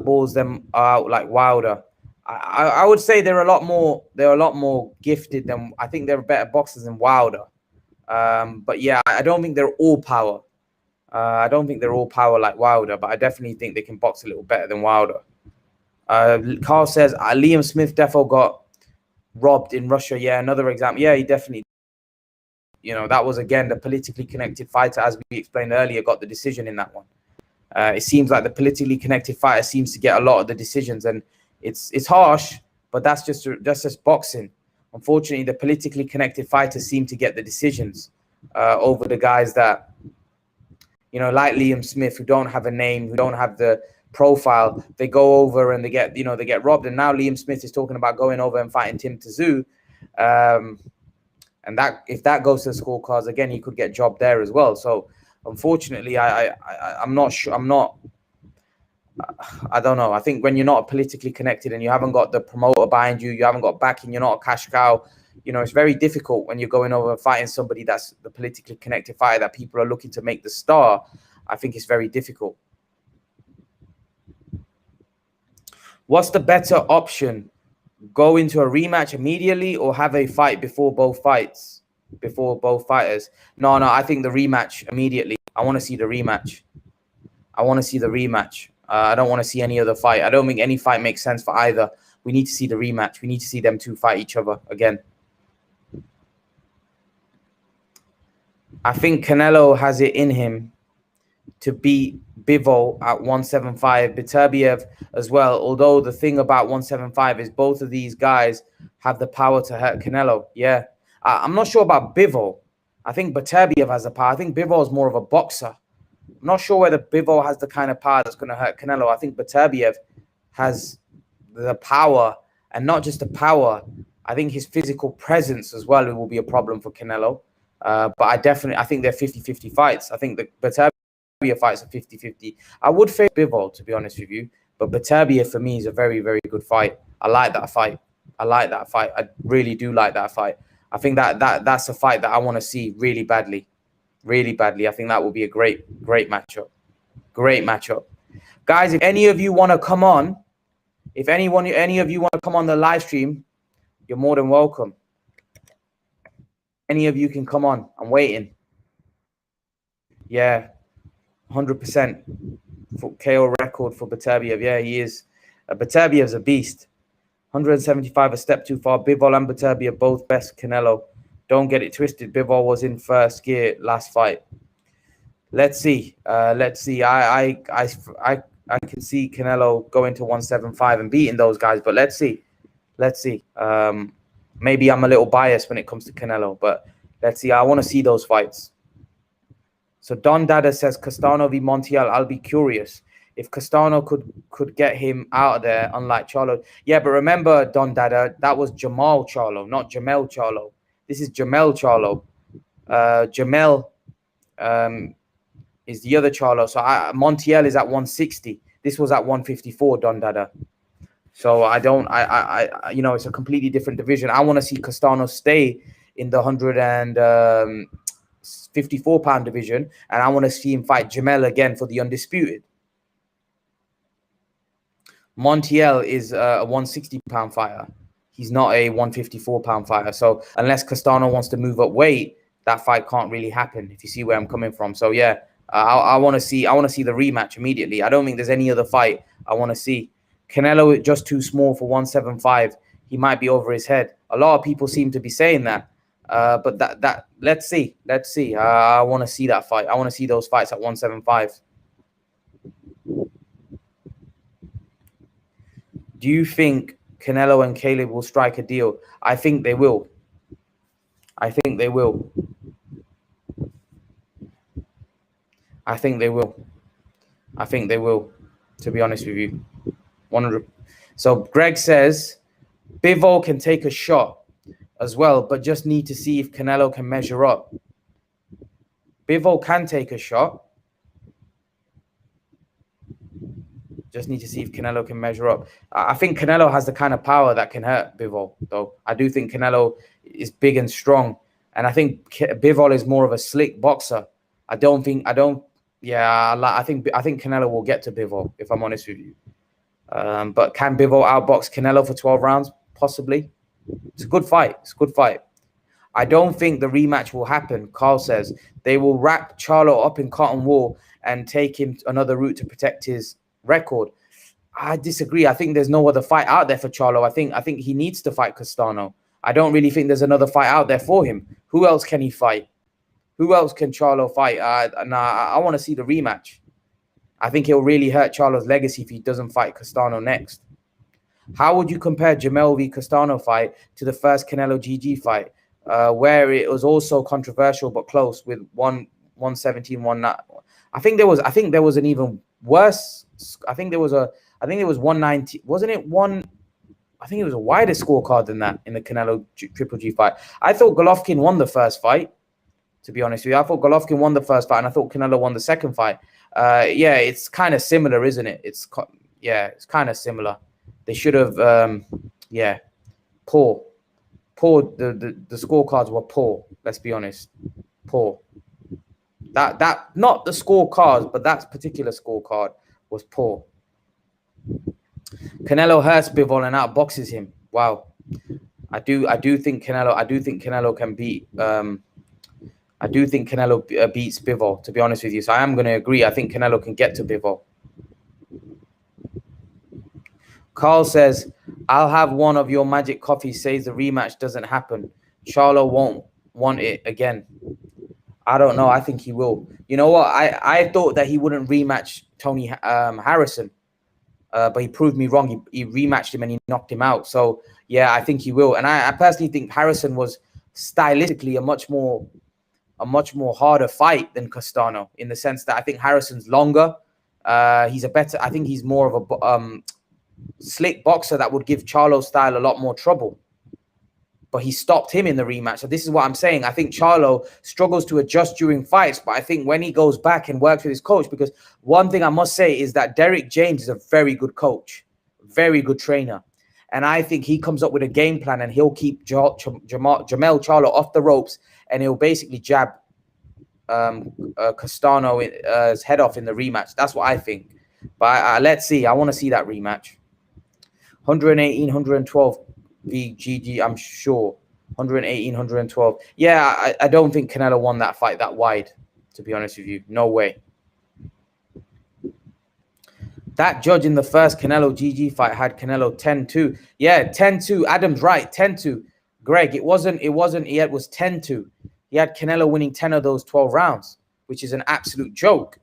balls them out like Wilder. I would say they're a lot more gifted than, I think they're better boxers than Wilder. But yeah, I don't think they're all power. I don't think they're all power like Wilder, but I definitely think they can box a little better than Wilder. Carl says Liam Smith defo got robbed in Russia. Yeah, another example. Yeah, he definitely. You know, that was again the politically connected fighter, as we explained earlier, got the decision in that one. It seems like the politically connected fighter seems to get a lot of the decisions, and it's harsh, but that's just boxing. Unfortunately, the politically connected fighters seem to get the decisions over the guys that, you know, like Liam Smith, who don't have a name, who don't have the profile. They go over and they get robbed. And now Liam Smith is talking about going over and fighting Tim Tszyu. And that, if that goes to the scorecards again, he could get jobbed there as well. So unfortunately, I'm not sure. I don't know. I think when you're not politically connected and you haven't got the promoter behind you, you haven't got backing, you're not a cash cow. You know, it's very difficult when you're going over and fighting somebody that's the politically connected fighter that people are looking to make the star. I think it's very difficult. What's the better option? Go into a rematch immediately or have a fight before both fights? Before both fighters? No, I think the rematch immediately. I want to see the rematch. I want to see the rematch. I don't want to see any other fight. I don't think any fight makes sense for either. We need to see the rematch. We need to see them two fight each other again. I think Canelo has it in him to beat Bivol at 175, Beterbiev as well. Although the thing about 175 is both of these guys have the power to hurt Canelo. Yeah. I'm not sure about Bivol. I think Beterbiev has the power. I think Bivol is more of a boxer. I'm not sure whether Bivol has the kind of power that's going to hurt Canelo. I think Beterbiev has the power, and not just the power. I think his physical presence as well will be a problem for Canelo. But I think they're 50-50 fights. I think the Beterbiev fights are 50-50. I would favor Bivol, to be honest with you. But Beterbiev, for me, is a very, very good fight. I like that fight. I really do like that fight. I think that's a fight that I want to see really badly. Really badly. I think that will be a great matchup. Great matchup. Guys, if any of you want to come on, any of you want to come on the live stream, you're more than welcome. Any of you can come on. I'm waiting. Yeah, 100% for KO record for Beterbiev. Yeah, he is. Beterbiev's a beast. 175, a step too far. Bivol and Beterbiev both best Canelo. Don't get it twisted. Bivol was in first gear last fight. Let's see. Let's see. I can see Canelo going to 175 and beating those guys, but let's see. Let's see. Maybe I'm a little biased when it comes to Canelo, but let's see. I want to see those fights. So Don Dada says Castano v Montiel. I'll be curious if Castano could get him out of there, unlike Charlo. Yeah, but remember, Don Dada, that was Jamal Charlo, not Jermell Charlo. This is Jermell Charlo. Jermell is the other Charlo. So Montiel is at 160. This was at 154, Don Dada. So you know, it's a completely different division. I want to see Castano stay in the 154-pound division, and I want to see him fight Jermell again for the undisputed. Montiel is a 160-pound fighter. He's not a 154-pound fighter. So unless Castano wants to move up weight, that fight can't really happen, if you see where I'm coming from. So yeah, I want to see the rematch immediately. I don't think there's any other fight I want to see. Canelo is just too small for 175. He might be over his head. A lot of people seem to be saying that. But that let's see. I want to see that fight. I want to see those fights at 175. Do you think Canelo and Caleb will strike a deal? I think they will. I think they will. I think they will, to be honest with you. 100. So Greg says Bivol can take a shot as well, but just need to see if Canelo can measure up. Bivol can take a shot. Just need to see if Canelo can measure up. I think Canelo has the kind of power that can hurt Bivol, though. I do think Canelo is big and strong, and I think Bivol is more of a slick boxer. I think Canelo will get to Bivol, if I'm honest with you. But can Bivol outbox Canelo for 12 rounds? Possibly. It's a good fight. It's a good fight. I don't think the rematch will happen. Carl says they will wrap Charlo up in cotton wool and take him another route to protect his record. I disagree. I think there's no other fight out there for Charlo. I think he needs to fight Castano. I don't really think there's another fight out there for him. Who else can he fight? Who else can Charlo fight? I want to see the rematch. I think it'll really hurt Charlo's legacy if he doesn't fight Castano next. How would you compare Jermell v Castano fight to the first Canelo GG fight, where it was also controversial but close with 117, 1? I think there was an even worse. I think there was 190. Wasn't it one? I think it was a wider scorecard than that in the Canelo Triple G fight. I thought Golovkin won the first fight. To be honest with you, I thought Golovkin won the first fight, and I thought Canelo won the second fight. Yeah, it's kind of similar, isn't it? It's kind of similar. They should have, poor. The scorecards were poor. Let's be honest, poor. That not the scorecards, but that particular scorecard was poor. Canelo hurts Bivol and outboxes him. Wow, I do think Canelo can beat. I do think Canelo beats Bivol, to be honest with you. So I am going to agree. I think Canelo can get to Bivol. Carl says, I'll have one of your magic coffees, says the rematch doesn't happen. Charlo won't want it again. I don't know. I think he will. You know what? I thought that he wouldn't rematch Tony Harrison, but he proved me wrong. He rematched him and he knocked him out. So, yeah, I think he will. And I personally think Harrison was stylistically a much more harder fight than Castano, in the sense that I think Harrison's longer. I think he's more of a slick boxer that would give Charlo style a lot more trouble. But he stopped him in the rematch. So this is what I'm saying. I think Charlo struggles to adjust during fights, but I think when he goes back and works with his coach, because one thing I must say is that Derek James is a very good coach, very good trainer. And I think he comes up with a game plan and he'll keep Jermell Charlo off the ropes, and he'll basically jab Castano's head off in the rematch. That's what I think. But let's see. I want to see that rematch. 118, 112 v GG, I'm sure. 118, 112. Yeah, I don't think Canelo won that fight that wide, to be honest with you. No way. That judge in the first Canelo GG fight had Canelo 10-2. Yeah, 10-2. Adam's right, 10-2. Greg, it was 10-2. He had Canelo winning 10 of those 12 rounds, which is an absolute joke.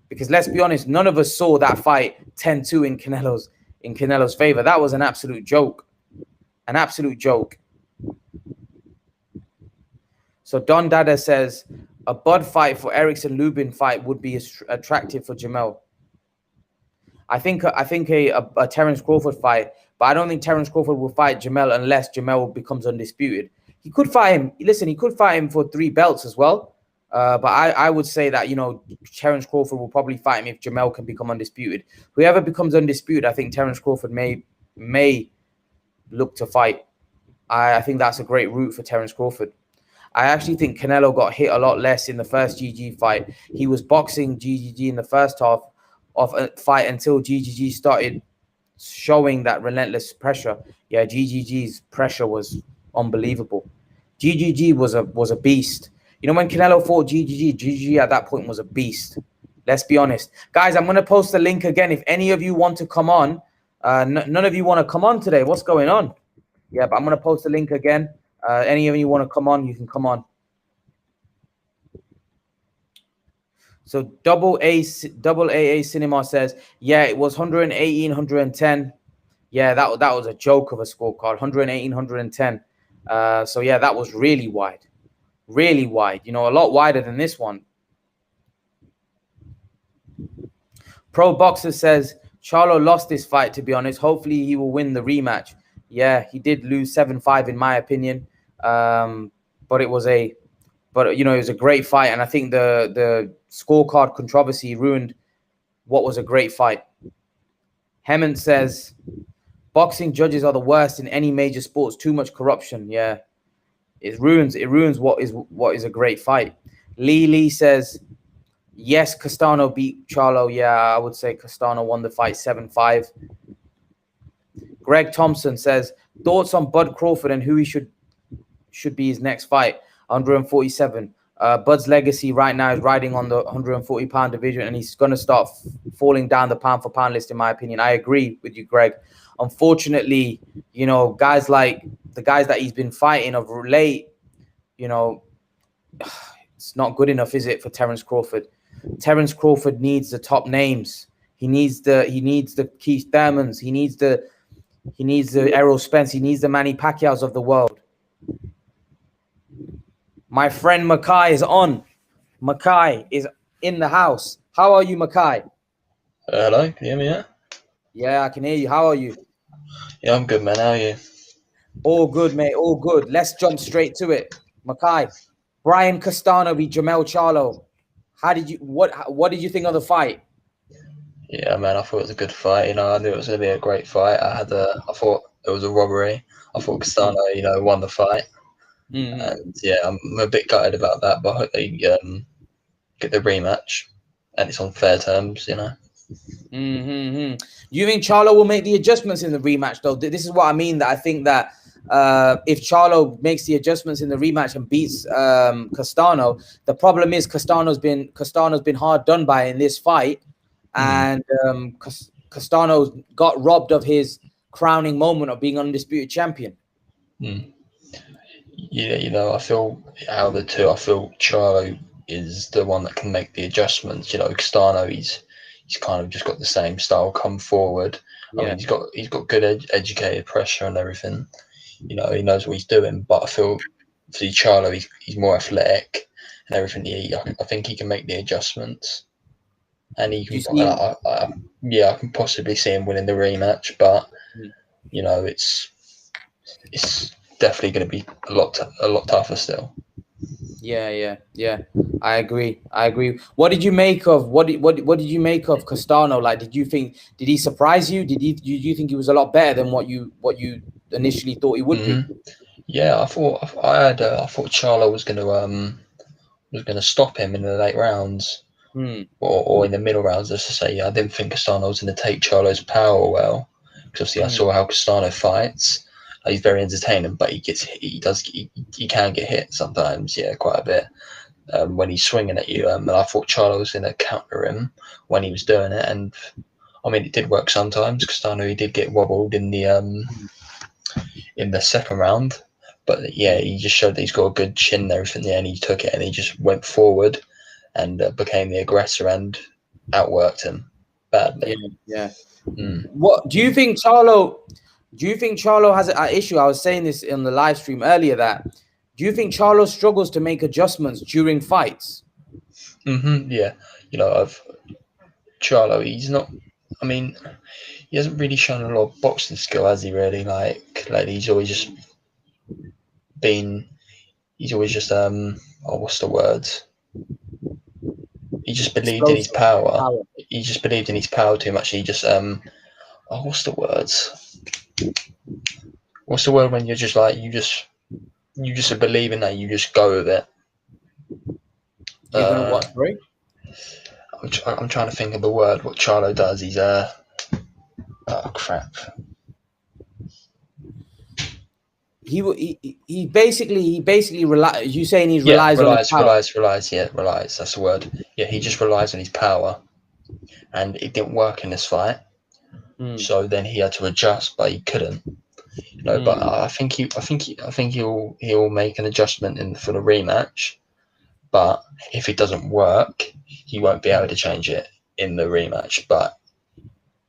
Because let's be honest, none of us saw that fight 10-2 in Canelo's favor. That was an absolute joke. An absolute joke. So Don Dada says a Bud fight for Erickson Lubin fight would be attractive for Jermell. I think a Terence Crawford fight, but I don't think Terence Crawford will fight Jermell unless Jermell becomes undisputed. He could fight him. Listen, he could fight him for 3 belts as well. But I would say that, Terence Crawford will probably fight him if Jermell can become undisputed. Whoever becomes undisputed, I think Terence Crawford may look to fight. I think that's a great route for Terence Crawford. I actually think Canelo got hit a lot less in the first GG fight. He was boxing GGG in the first half of a fight until GGG started showing that relentless pressure. Yeah, GGG's pressure was unbelievable. GGG was a beast. When Canelo fought GGG at that point was a beast. Let's be honest. Guys, I'm going to post the link again. If any of you want to come on, none of you want to come on today. What's going on? Yeah, but I'm going to post the link again. Any of you want to come on, you can come on. So double AA Cinema says, yeah, it was 118, 110. Yeah, that was a joke of a scorecard. 118, 110. So yeah, that was really wide. Really wide. A lot wider than this one. Pro Boxer says Charlo lost this fight, to be honest. Hopefully he will win the rematch. Yeah, he did lose 7-5 in my opinion. But it was a great fight, and I think the scorecard controversy ruined what was a great fight. Hemant says boxing judges are the worst in any major sports. Too much corruption. Yeah. It ruins what is a great fight. Lee says yes, Castano beat Charlo. Yeah, I would say Castano won the fight 7-5. Greg Thompson says thoughts on Bud Crawford and who he should be his next fight. 147. Bud's legacy right now is riding on the 140-pound division, and he's going to start falling down the pound-for-pound list, in my opinion. I agree with you, Greg. Unfortunately, guys like the guys that he's been fighting of late, it's not good enough, is it, for Terence Crawford? Terence Crawford needs the top names. He needs the Keith Thurmans. He needs the Errol Spence. He needs the Manny Pacquiaos of the world. My friend Makai is on. Makai is in the house. How are you, Makai? Hello, can you hear me yet? Yeah, I can hear you. How are you? Yeah, I'm good, man. How are you? All good, mate. All good. Let's jump straight to it. Makai, Brian Castano beat Jermell Charlo. What did you think of the fight? Yeah, man, I thought it was a good fight. I knew it was going to be a great fight. I thought it was a robbery. I thought Castano, won the fight. Mm-hmm. And yeah, I'm a bit gutted about that, but I hope they get the rematch and it's on fair terms, Mm-hmm. Do you think Charlo will make the adjustments in the rematch, though? This is what I mean. That I think that if Charlo makes the adjustments in the rematch and beats Castano, the problem is Castano's been hard done by in this fight, and Castano got robbed of his crowning moment of being undisputed champion. Yeah, I feel out of the two, I feel Charlo is the one that can make the adjustments. Castano, he's kind of just got the same style, come forward. Yeah. I mean, he's got good educated pressure and everything. He knows what he's doing. But I feel for Charlo, he's more athletic and everything. I think he can make the adjustments, and he can. I can possibly see him winning the rematch, but it's definitely going to be a lot tougher still. Yeah. I agree. What did you make of what did you make of Castano? Like, did he surprise you? Did you think he was a lot better than what you initially thought he would be? Yeah, I thought Charlo was going to stop him in the late rounds, or in the middle rounds. Let's just say, I didn't think Castano was going to take Charlo's power well, because obviously I saw how Castano fights. He's very entertaining, but he can get hit sometimes, quite a bit when he's swinging at you. And I thought Charlo was going to counter him when he was doing it, and I mean it did work sometimes. Castano, he did get wobbled in the second round, but yeah, he just showed that he's got a good chin and everything there, and he took it and he just went forward and became the aggressor and outworked him badly. Yeah. What do you think Charlo? Do you think Charlo has an issue? I was saying this in the live stream earlier. Do you think Charlo struggles to make adjustments during fights? Yeah, Charlo, he's not. I mean, he hasn't really shown a lot of boxing skill, has he? Really, like he's always just been. He's always just what's the word? He just believed in his power. He just believed in his power too much. He just what's the words? What's the word when you're just like you just believe in that, you just go with it. You're gonna what? Right? I'm trying to think of the word. What Charlo does, he's oh crap. He basically relies. You saying he relies on his power? Relies. That's the word. Yeah, he just relies on his power, and it didn't work in this fight. So then he had to adjust, but he couldn't. But I think he'll make an adjustment for the rematch. But if it doesn't work, he won't be able to change it in the rematch. But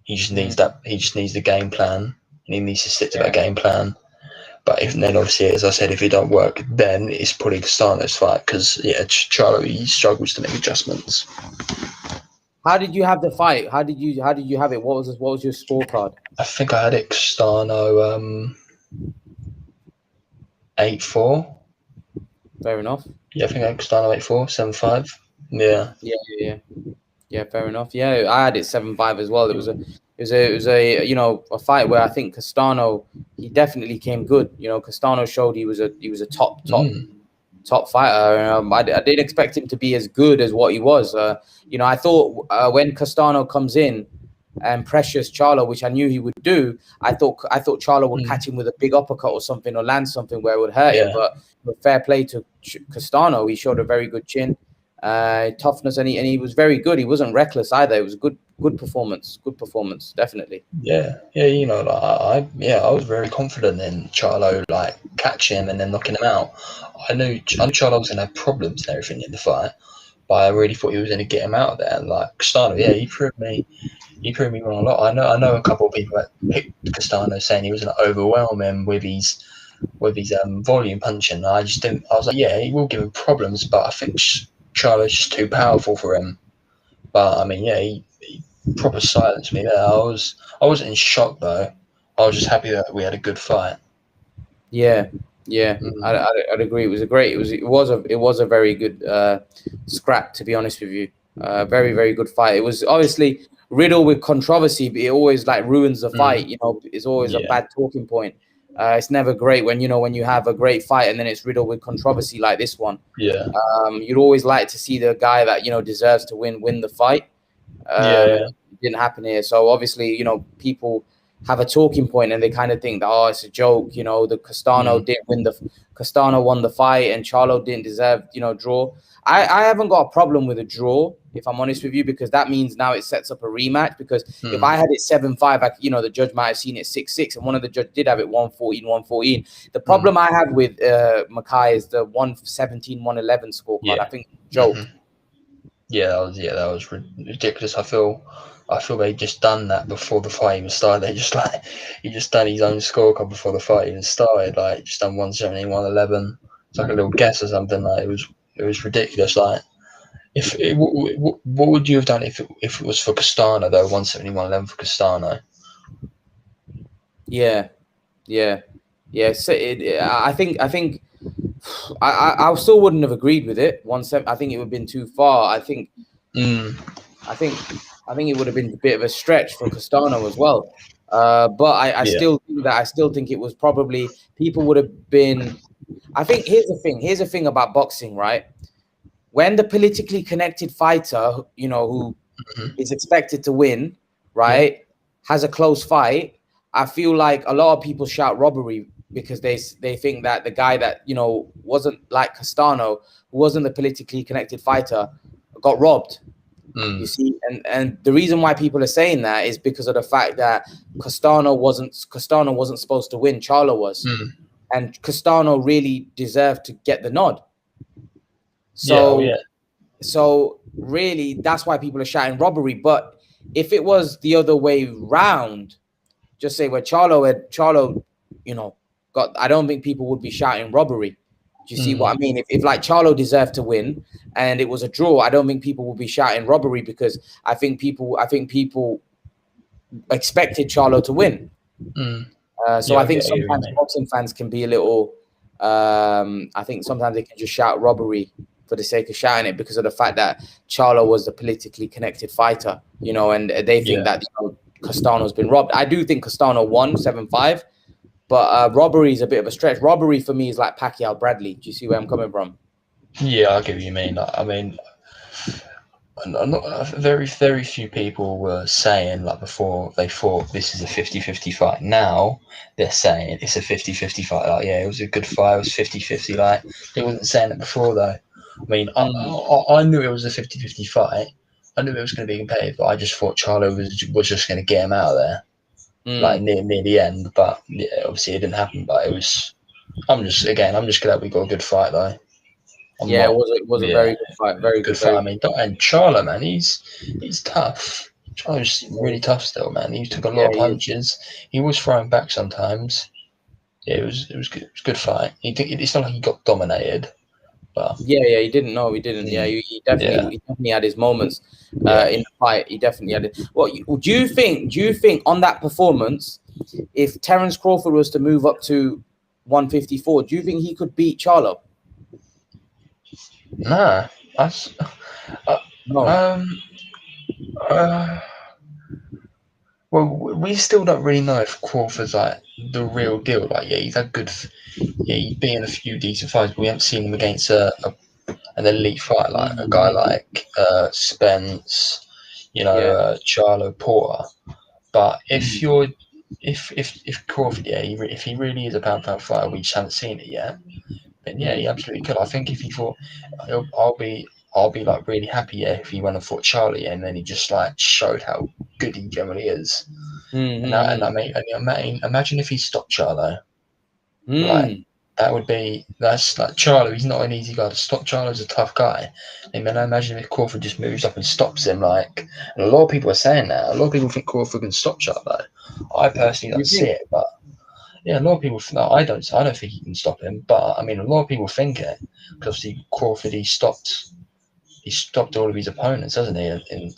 he just needs that. He just needs the game plan, and he needs to stick to that game plan. But then obviously, as I said, if it don't work, then it's probably Castano's fight, because Charlo, he struggles to make adjustments. How did you have the fight? How did you have it? What was your scorecard? I think I had it Castano 8-4. Fair enough. Yeah, I think I had Castano 8-4, 7-5. Yeah. Yeah. Fair enough. Yeah, I had it 7-5 as well. It was a a fight where I think Castano, he definitely came good. Castano showed he was a top fighter. I didn't expect him to be as good as what he was. I thought when Castano comes in and pressures Charlo, which I knew he would do, I thought Charlo would catch him with a big uppercut or something, or land something where it would hurt him. But fair play to Castano, he showed a very good chin, toughness, and he was very good. He wasn't reckless either. It was a good performance, definitely. Yeah. I was very confident in Charlo, like catching him and then knocking him out. I knew Charlo was gonna have problems and everything in the fight, but I really thought he was gonna get him out of there. And like Castano, he proved me wrong a lot. I know a couple of people that picked Castano saying he was gonna overwhelm him with his volume punching. I just didn't. I was like, yeah, he will give him problems, but I think Charlo's just too powerful for him. But I mean, yeah, he proper silenced me there. I wasn't in shock though. I was just happy that we had a good fight. Yeah. I'd agree. It was a very good scrap, to be honest with you. Very, very good fight. It was obviously riddled with controversy, but it always like ruins the fight. It's always a bad talking point. It's never great when you have a great fight and then it's riddled with controversy like this one. Yeah. You'd always like to see the guy that deserves to win the fight. It didn't happen here. So obviously, people have a talking point and they kind of think that, oh, it's a joke. The Castano didn't win Castano won the fight and Charlo didn't deserve, draw. I haven't got a problem with a draw, if I'm honest with you, because that means now it sets up a rematch. Because if I had it 7-5, the judge might have seen it 6-6, and one of the judges did have it 114. The problem I have with Mackay is the 117, 111 scorecard. I think joke. That was ridiculous. I feel they just done that before the fight even started. He just done his own scorecard before the fight even started. Like just done 117, 111. It's like a little guess or something. Like it was ridiculous. Like what would you have done if it was for Castano though? 117, 111 for Castano. Yeah. So I think I still wouldn't have agreed with it. 1-7. I think it would have been too far. I think it would have been a bit of a stretch for Castano as well. But I still think that it was probably people would have been. I think here's the thing about boxing, right? When the politically connected fighter, who is expected to win, right, has a close fight, I feel like a lot of people shout robbery because they think that the guy that wasn't like Castano, who wasn't the politically connected fighter, got robbed. You see, and the reason why people are saying that is because of the fact that Castano wasn't supposed to win. Charlo was, and Castano really deserved to get the nod. So really, that's why people are shouting robbery. But if it was the other way round, just say where Charlo, got, I don't think people would be shouting robbery. Do you see what I mean? If like Charlo deserved to win and it was a draw, I don't think people would be shouting robbery because I think people expected Charlo to win. So I think sometimes boxing fans can be a little. I think sometimes they can just shout robbery for the sake of shouting it because of the fact that Charlo was the politically connected fighter, and they think that Castano's been robbed. I do think Castano won 7-5. But robbery is a bit of a stretch. Robbery for me is like Pacquiao Bradley. Do you see where I'm coming from? Yeah, I get what you mean. I mean, very, very few people were saying, like, before they thought this is a 50-50 fight. Now they're saying it's a 50-50 fight. Like, yeah, it was a good fight. It was 50-50. Like, they wasn't saying it before, though. I mean, I knew it was a 50-50 fight. I knew it was going to be competitive, but I just thought Charlo was just going to get him out of there. Like near the end, but yeah, obviously it didn't happen. But it was. I'm just glad we got a good fight though. It was a very good fight. Very good fight. I mean, and Charlo, man, he's tough. Charlo's really tough still, man. He took a lot of punches. He was throwing back sometimes. Yeah, it was good. It was a good fight. It's not like he got dominated, But yeah, he didn't know. He didn't. Yeah, he definitely had his moments in the fight. He definitely had it. Do you think on that performance, if Terence Crawford was to move up to 154, do you think he could beat Charlo? nah, that's No. well, we still don't really know if Crawford's like the real deal. Like, yeah, he's had good. He's been in a few decent fights, but we haven't seen him against an elite fight like a guy like Spence, Charlo, Porter. But if Crawford, if he really is a pound for pound fighter, we just haven't seen it yet. Then he absolutely could. I think if he fought, I'll be like really happy if he went and fought Charlie, and then he just like showed how good he generally is. And imagine if he stopped Charlo. Like that's like Charlo. He's not an easy guy to stop. Charlo's a tough guy. And then I imagine if Crawford just moves up and stops him, like, and a lot of people are saying that. A lot of people think Crawford can stop Charlo. I personally don't see it, but yeah, a lot of people. No, I don't think he can stop him. But I mean, a lot of people think it because obviously Crawford he stopped all of his opponents, hasn't he? In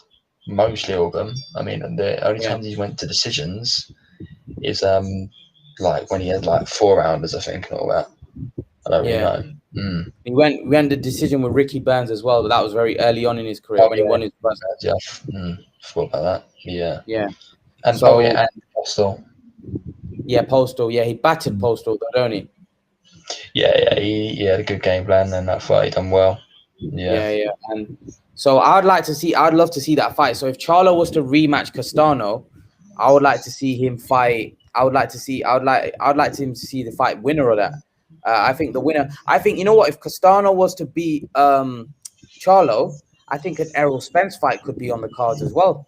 mostly all of them. I mean, the only times he went to decisions is like when he had like 4 rounders, I think, and all that. I don't really know. He went the decision with Ricky Burns as well, but that was very early on in his career when he won his first. Yeah, forgot about that. Yeah. And and Postal. Yeah, Postal. Yeah, he battered Postal, don't he? Yeah, he had a good game plan, and that fight he done well. Yeah. And so I'd love to see that fight. So if Charlo was to rematch Castano, I would like to see him fight. I'd like him to see the fight winner of that. I think the winner. I think, you know what? If Castano was to beat Charlo, I think an Errol Spence fight could be on the cards as well.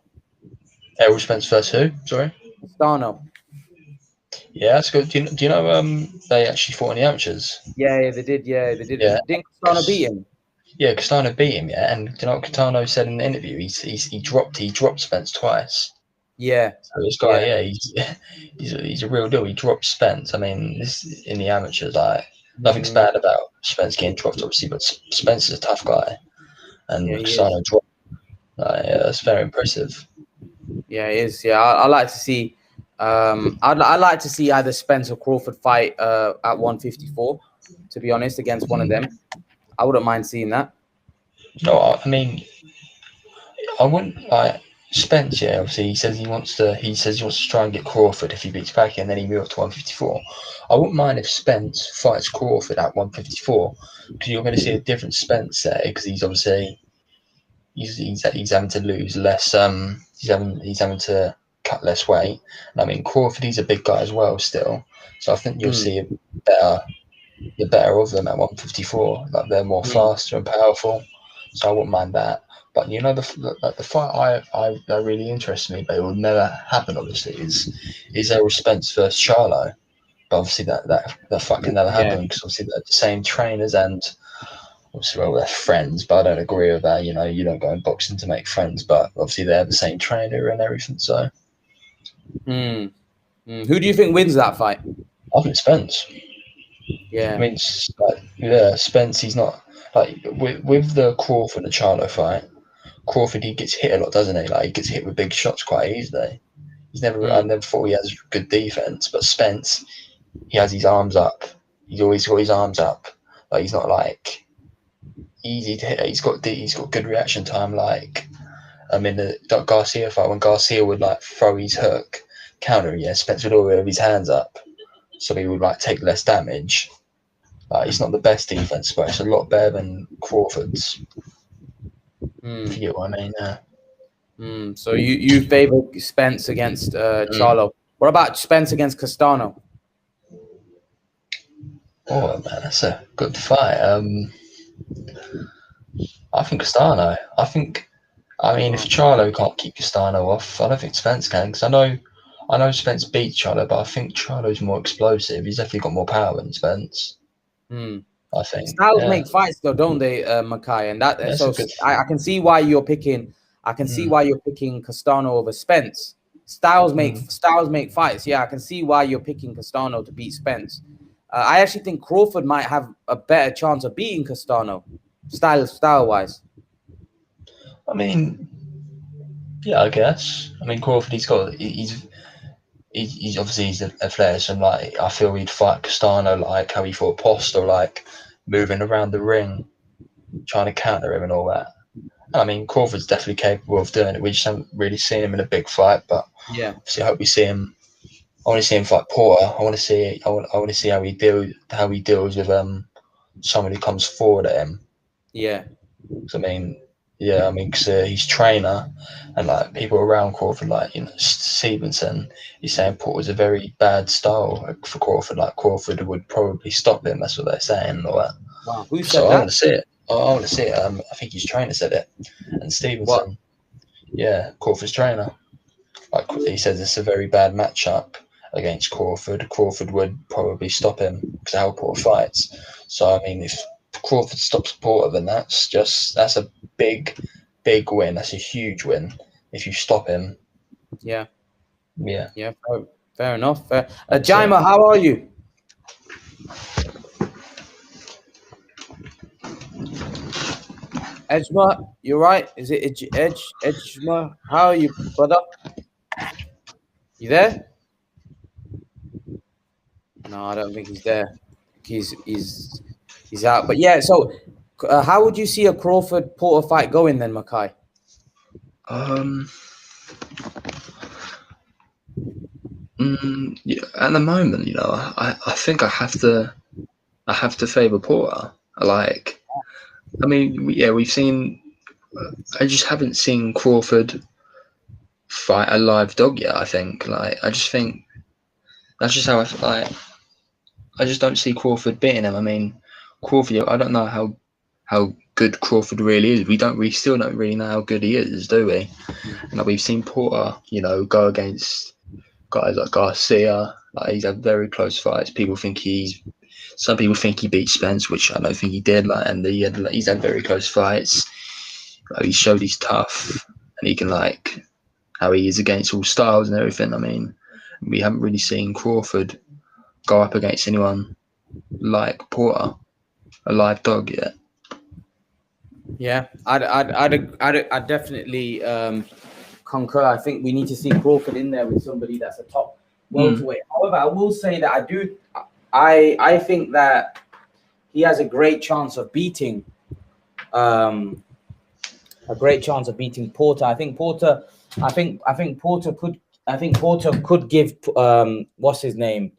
Errol Spence versus who? Sorry. Castano. Yeah, that's good. Do you know they actually fought in the amateurs? Yeah, they did. Yeah, they did. Yeah. Didn't Castano beat him? Yeah, Castano beat him. Yeah, and do you know what Castano said in the interview? He dropped Spence twice. Yeah. So this guy, he's a real deal. He dropped Spence. I mean, this in the amateurs, like nothing's bad about Spence getting dropped, obviously, but Spence is a tough guy, and Castano dropped. That's very impressive. Yeah, it is. Yeah, I like to see. I'd like to see either Spence or Crawford fight at 154. To be honest, against one of them, I wouldn't mind seeing that. No, I mean, I wouldn't like Spence. Yeah, obviously he says he wants to try and get Crawford if he beats Pacquiao, and then he moves to 154. I wouldn't mind if Spence fights Crawford at 154 because you're going to see a different Spence there because he's obviously he's having to lose less. He's having to cut less weight. And I mean, Crawford, he's a big guy as well still. So I think you'll see the better of them at 154. Like they're more faster and powerful. So I wouldn't mind that. But you know, the fight that really interests me, but it will never happen. Obviously, is Errol Spence versus Charlo. But obviously that fight can never happen because obviously they're the same trainers and obviously, well, they're friends, but I don't agree with that. You know, you don't go in boxing to make friends, but obviously they have the same trainer and everything. So, who do you think wins that fight? I think Spence. Yeah, I mean, Spence. He's not like with the Crawford and Charlo fight. Crawford, he gets hit a lot, doesn't he? Like he gets hit with big shots quite easily. I never thought he has good defense, but Spence, he has his arms up. He's always got his arms up. Like he's not like easy to hit. He's got good reaction time. Like in the Garcia fight, when Garcia would like throw his hook counter, Spence would always have his hands up, so he would like take less damage. It's not the best defense, but it's a lot better than Crawford's. If you get what I mean. So you favor Spence against Charlo. What about Spence against Castano? Oh man, that's a good fight. I think Castano. I mean, if Charlo can't keep Castano off, I don't think Spence can. Because I know Spence beat Charlo, but I think Charlo's more explosive. He's definitely got more power than Spence. I think styles make fights, though, don't they, Makai? And that so I can see why you're picking. I can see why you're picking Castano over Spence. Styles make fights. Yeah, I can see why you're picking Castano to beat Spence. I actually think Crawford might have a better chance of beating Castano, style-wise. I mean, yeah, I guess. I mean, Crawford, he's obviously he's a player, so like I feel he'd fight Castano like how he fought Post, or like moving around the ring, trying to counter him and all that. I mean, Crawford's definitely capable of doing it. We just haven't really seen him in a big fight, but Yeah, obviously I hope we see him. I want to see him fight Porter. I want to see how he deals with someone who comes forward at him. yeah. I mean, yeah, I mean, because he's trainer, and like people around Crawford, like Stevenson, he's saying Porter's a very bad style for Crawford. Like Crawford would probably stop him. That's what they're saying and all that. Wow, who So said I that? want to see it. I want to see it. I think his trainer said it, and What? Stevenson, yeah, Crawford's trainer. Like he says, it's a very bad matchup against Crawford. Crawford would probably stop him because how Porter fights. So I mean, if Crawford stops Porter, then that's a big win. That's a huge win if you stop him. Yeah, Yeah. yeah. Fair enough. That's it. Jaima, how are you? Edgema, you right? Is it Edgema? How are you, brother? You there? No, I don't think he's there. He's out. But yeah, so how would you see a Crawford Porter fight going then, Mackay? Yeah, at the moment, I think I have to favour Porter. I mean, yeah, we've seen. I just haven't seen Crawford fight a live dog yet. I think, I just think that's just how I just don't see Crawford beating him. I mean, Crawford. I don't know how good Crawford really is. We still don't really know how good he is, do we? And we've seen Porter, go against guys like Garcia. Like he's had very close fights. Some people think he beat Spence, which I don't think he did. He's had very close fights. He showed he's tough, and he can how he is against all styles and everything. I mean, we haven't really seen Crawford go up against anyone like Porter, a live dog yet. Yeah, I'd definitely concur. I think we need to see Crawford in there with somebody that's a top welterweight. However, I will say that I think that he has a great chance of beating Porter. I think Porter could give what's his name,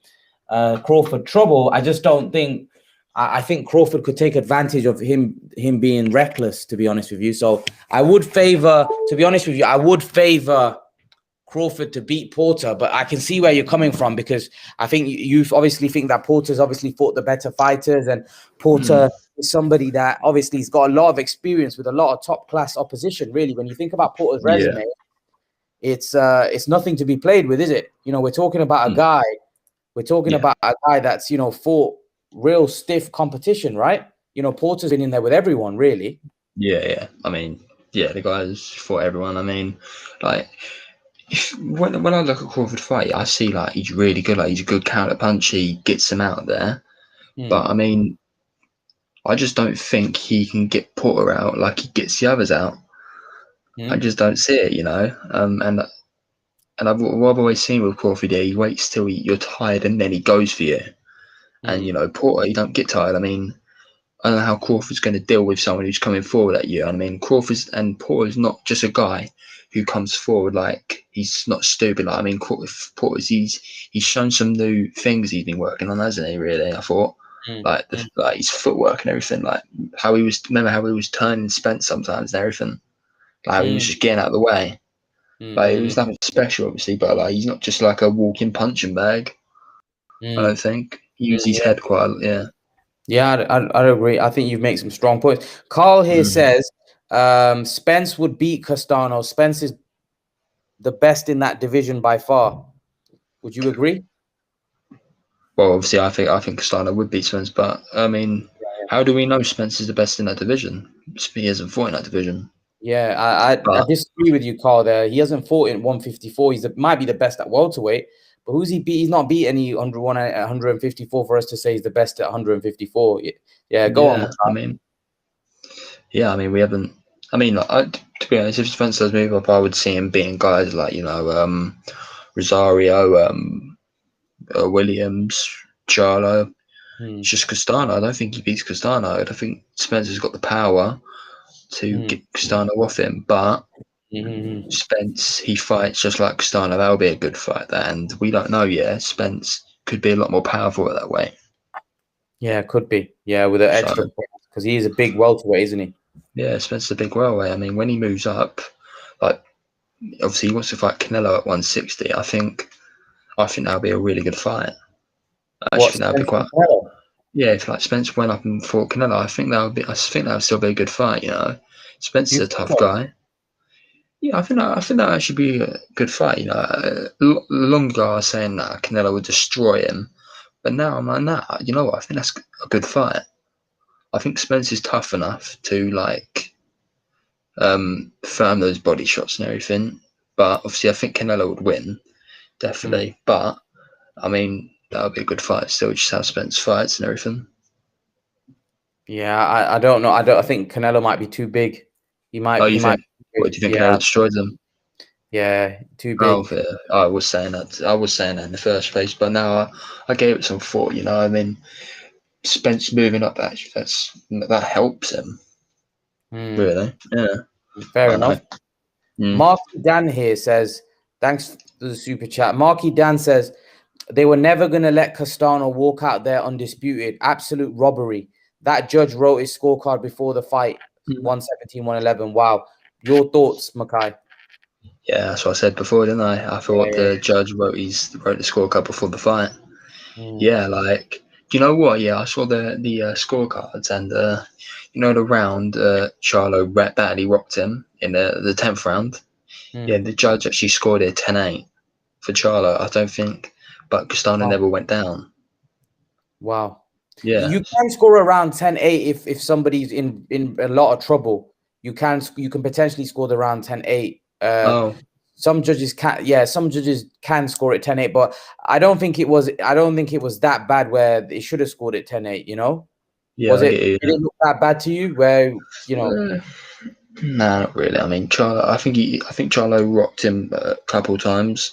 Crawford trouble. I just don't think. I think Crawford could take advantage of him being reckless, to be honest with you. So I would favor Crawford to beat Porter, but I can see where you're coming from, because I think you obviously think that Porter's obviously fought the better fighters, and Porter is somebody that obviously has got a lot of experience with a lot of top class opposition. Really, when you think about Porter's resume, it's nothing to be played with, is it? We're talking about a guy. We're talking about a guy that's fought real stiff competition, right? Porter's been in there with everyone, really. Yeah. I mean, the guy's fought everyone. I mean, when I look at Crawford fight, I see he's really good. He's a good counter puncher. He gets him out there. But I mean, I just don't think he can get Porter out like he gets the others out. I just don't see it, And I've always seen with Crawford, he waits till you're tired and then he goes for you. And Porter, you don't get tired. I mean, I don't know how Crawford's going to deal with someone who's coming forward at you. I mean, Porter's not just a guy who comes forward he's not stupid. I mean, Porter's he's shown some new things he's been working on, hasn't he? Really, I thought his footwork and everything. Remember how he was turning Spence sometimes and everything. He was just getting out of the way. It was nothing special, obviously, but he's not just a walking punching bag. I don't think he used his head quite. Yeah, I agree. I think you've made some strong points. Carl here says Spence would beat Castano. Spence is the best in that division by far. Would you agree? Well, obviously, I think Castano would beat Spence, but I mean, how do we know Spence is the best in that division? He hasn't fought in that division. Yeah, I disagree with you, Carl. There, he hasn't fought in 154. Might be the best at welterweight, who's he beat? He's not beat any 101 at 154 for us to say he's the best at 154. Yeah, go on. I mean, we haven't. I mean, to be honest, if Spence does move up, I would see him beating guys like Rosario, Williams, Charlo. It's just Castano. I don't think he beats Castano. I don't think Spencer's got the power to get Castano off him, but Spence, he fights just like Castano. That'll be a good fight, and we don't know yet. Spence could be a lot more powerful that way. Yeah, it could be. Yeah, with an extra because he is a big welterweight, isn't he? Yeah, Spencer's a big welterweight. I mean, when he moves up, like obviously he wants to fight Canelo at 160. I think that'll be a really good fight. I think that'll be quite. Yeah, if like Spence went up and fought Canelo, I think that'll still be a good fight. You know, Spencer's a tough guy. Yeah, I think that actually be a good fight. You know, long ago I was saying that Canelo would destroy him, but now I'm like, nah. You know what? I think that's a good fight. I think Spence is tough enough to like firm those body shots and everything. But obviously, I think Canelo would win, definitely. But I mean, that would be a good fight. Still, just how Spence fights and everything. Yeah, I don't know. I think Canelo might be too big. He might. What do you think Canelo destroys him? Yeah, too big. Oh, yeah. I was saying that. I was saying that in the first place, but now I gave it some thought. You know, I mean, Spence moving up actually that helps him. Really, yeah. Fair enough. Marky Dan here says, thanks for the super chat. Marky Dan says they were never going to let Castano walk out there undisputed. Absolute robbery. That judge wrote his scorecard before the fight. 117, 111. Wow. Your thoughts, Mackay? Yeah, that's what I said before, didn't I? I thought the judge wrote the scorecard before the fight. Yeah, like, do you know what? Yeah, I saw the scorecards, and you know the round Charlo badly rocked him in the 10th round. Yeah, the judge actually scored it 10-8 for Charlo, I don't think, but Castano never went down. Wow. Yeah, you can score around 10-8 if somebody's in a lot of trouble. You can potentially score the round 10-8. Some judges can score it 10-8, but I don't think it was that bad where they should have scored it 10-8, you know? Yeah, did it look that bad to you where, you know? Nah, not really. I mean, Charlo, I think Charlo rocked him a couple of times,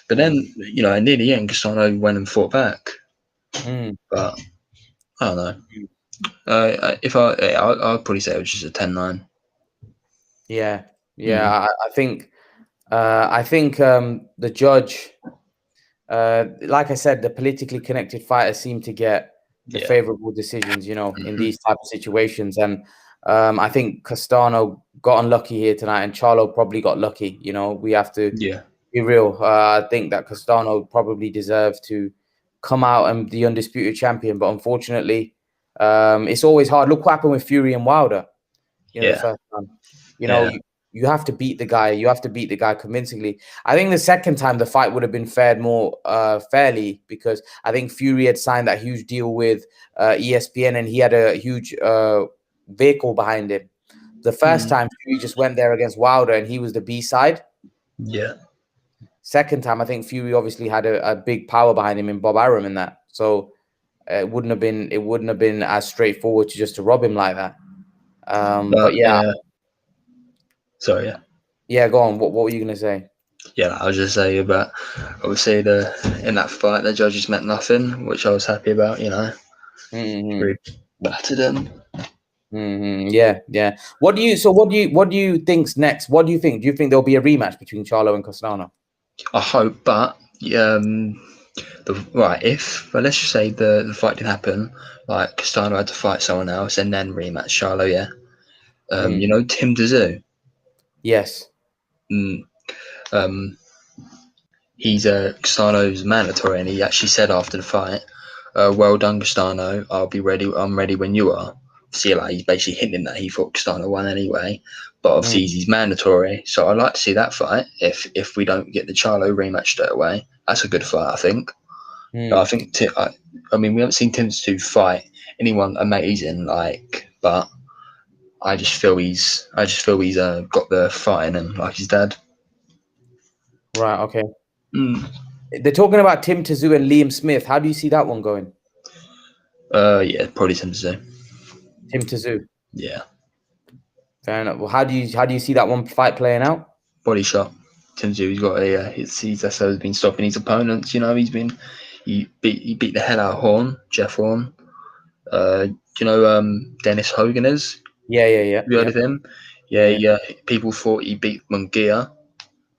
but then, you know, near the end, Castano went and fought back. But I don't know. I'd probably say it was just a 10-9. Yeah. I think the judge, like I said, the politically connected fighters seem to get the favorable decisions, you know, in these type of situations. And I think Castano got unlucky here tonight, and Charlo probably got lucky. You know, we have to be real. I think that Castano probably deserved to come out and the undisputed champion, but unfortunately, it's always hard. Look what happened with Fury and Wilder. You know, the first time. You know, you have to beat the guy. You have to beat the guy convincingly. I think the second time the fight would have been fared more fairly, because I think Fury had signed that huge deal with ESPN, and he had a huge vehicle behind him. The first time Fury just went there against Wilder, and he was the B side. Yeah. Second time, I think Fury obviously had a big power behind him in Bob Arum in that. So it wouldn't have been as straightforward to rob him like that. But yeah. Sorry, yeah. Yeah, go on. What were you gonna say? Yeah, I was just saying about obviously in that fight the judges meant nothing, which I was happy about. You know, really battered him. Yeah. What do you think's next? What do you think? Do you think there'll be a rematch between Charlo and Castano? I hope, but let's just say the fight didn't happen. Like Castano had to fight someone else and then rematch Charlo. Yeah. You know Tim Dazoo. Yes. He's Castano's mandatory, and he actually said after the fight, "Well done, Castano. I'll be ready. I'm ready when you are." See, like he's basically hinting that he thought Castano won anyway, but obviously he's mandatory. So I'd like to see that fight. If we don't get the Charlo rematch straight away, that's a good fight, I think. I think I mean we haven't seen Tim Dazoo fight anyone amazing, but I just feel he's got the fight in him, like his dad. Right. Okay. They're talking about Tim Tszyu and Liam Smith. How do you see that one going? Yeah, probably Tim Tszyu. Tim Tszyu. Yeah. Fair enough. Well, how do you see that one fight playing out? Body shot. Tim Tszyu, he's got a he's been stopping his opponents. You know, he beat the hell out of Horn, Jeff Horn. Dennis Hogan is. Yeah. Have you heard of him? Yeah. People thought he beat Munguia.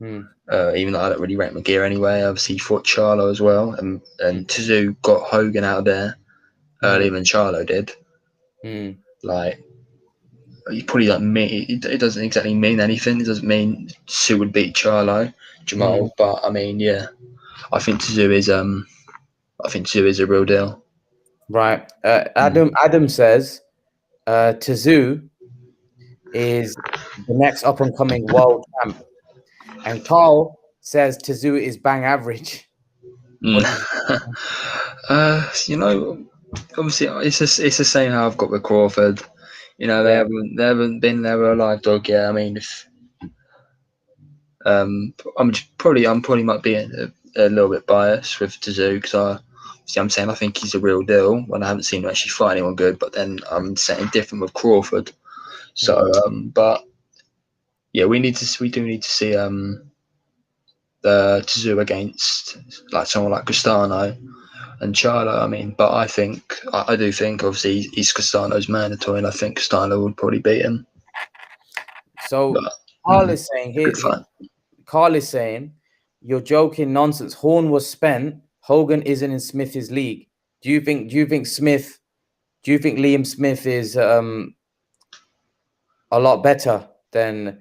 Even though I don't really rate Munguia anyway. Obviously, he fought Charlo as well, and Tszyu got Hogan out of there earlier than Charlo did. Like, you probably don't mean it doesn't exactly mean anything. It doesn't mean Tszyu would beat Jermell, but I mean, yeah, I think Tszyu is a real deal. Right. Adam says Tszyu is the next up and coming world champ, and Carl says Tszyu is bang average. Obviously, it's the same how I've got with Crawford. They haven't been there alive dog yet. I mean, I'm probably might be a little bit biased with Tszyu because I'm saying I think he's a real deal when I haven't seen him actually fight anyone good. But then I'm saying different with Crawford. So, but yeah, we do need to see the Tszyu against like someone like Castano and Charlo. I mean, but I do think obviously he's Castano's mandatory, and I think Castano would probably beat him. So Carl is saying here. Carl is saying you're joking nonsense. Horn was spent. Hogan isn't in Smith's league. Do you think Liam Smith is a lot better than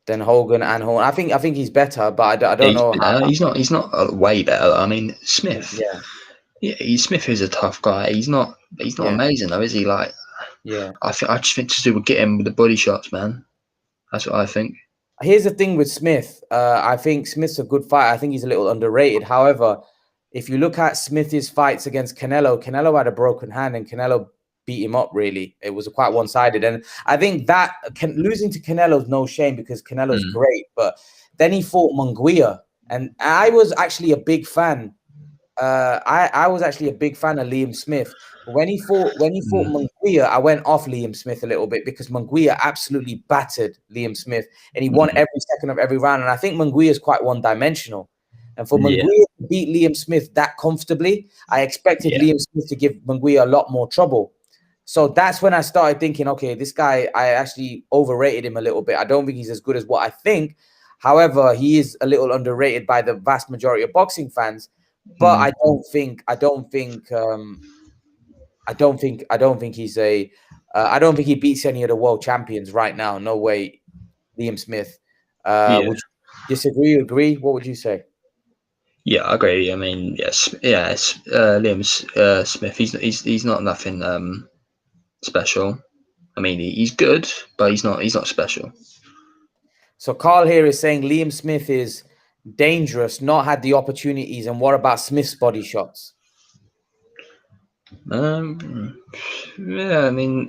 Hogan and Horn? I think he's better, but I don't know. He's not way better. I mean, Smith. Smith is a tough guy. He's not amazing though, is he? Like, I just think Tszyu would get him with the body shots, man. That's what I think. Here's the thing with Smith. I think Smith's a good fighter. I think he's a little underrated. However, if you look at Smith's fights against Canelo had a broken hand and Canelo beat him up, really. It was quite one-sided. And I think that losing to Canelo is no shame because Canelo's great. But then he fought Munguia. And I was actually a big fan. I was actually a big fan of Liam Smith. When he fought Munguia, I went off Liam Smith a little bit because Munguia absolutely battered Liam Smith and he won every second of every round. And I think Munguia is quite one-dimensional. And for Munguia to beat Liam Smith that comfortably, I expected Liam Smith to give Munguia a lot more trouble. So that's when I started thinking, okay, this guy, I actually overrated him a little bit. I don't think he's as good as what I think. However, he is a little underrated by the vast majority of boxing fans. But I don't think he beats any of the world champions right now. No way, Liam Smith. Would you disagree? Agree? What would you say? Yeah, I agree. I mean, Liam Smith. He's not nothing special. I mean, he's good, but he's not special. So Carl here is saying Liam Smith is dangerous, not had the opportunities. And what about Smith's body shots? I mean,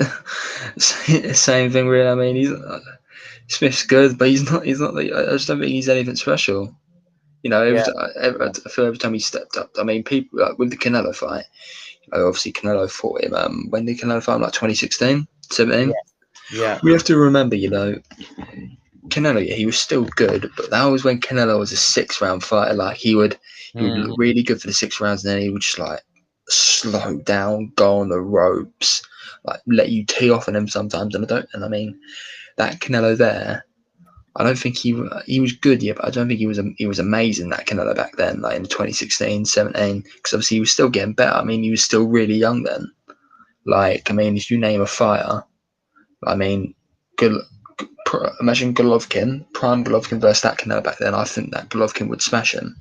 same thing really. I mean, Smith's good, but he's not. I just don't think he's anything special. I feel every time he stepped up. I mean, people with the Canelo fight. Obviously, Canelo fought him. When did Canelo fight him? Like 2016, 17. Yeah. We have to remember, Canelo, he was still good, but that was when Canelo was a 6-round fighter. Like he would look really good for the 6 rounds, and then he would just like slow down, go on the ropes, like let you tee off on him sometimes. And I mean, that Canelo there, I don't think he was good yet, but I don't think he was amazing, that Canelo back then, like in 2016, 17, because obviously he was still getting better. I mean, he was still really young then. Like, I mean, if you name a fighter, I mean, imagine Golovkin, prime Golovkin versus that Canelo back then. I think that Golovkin would smash him.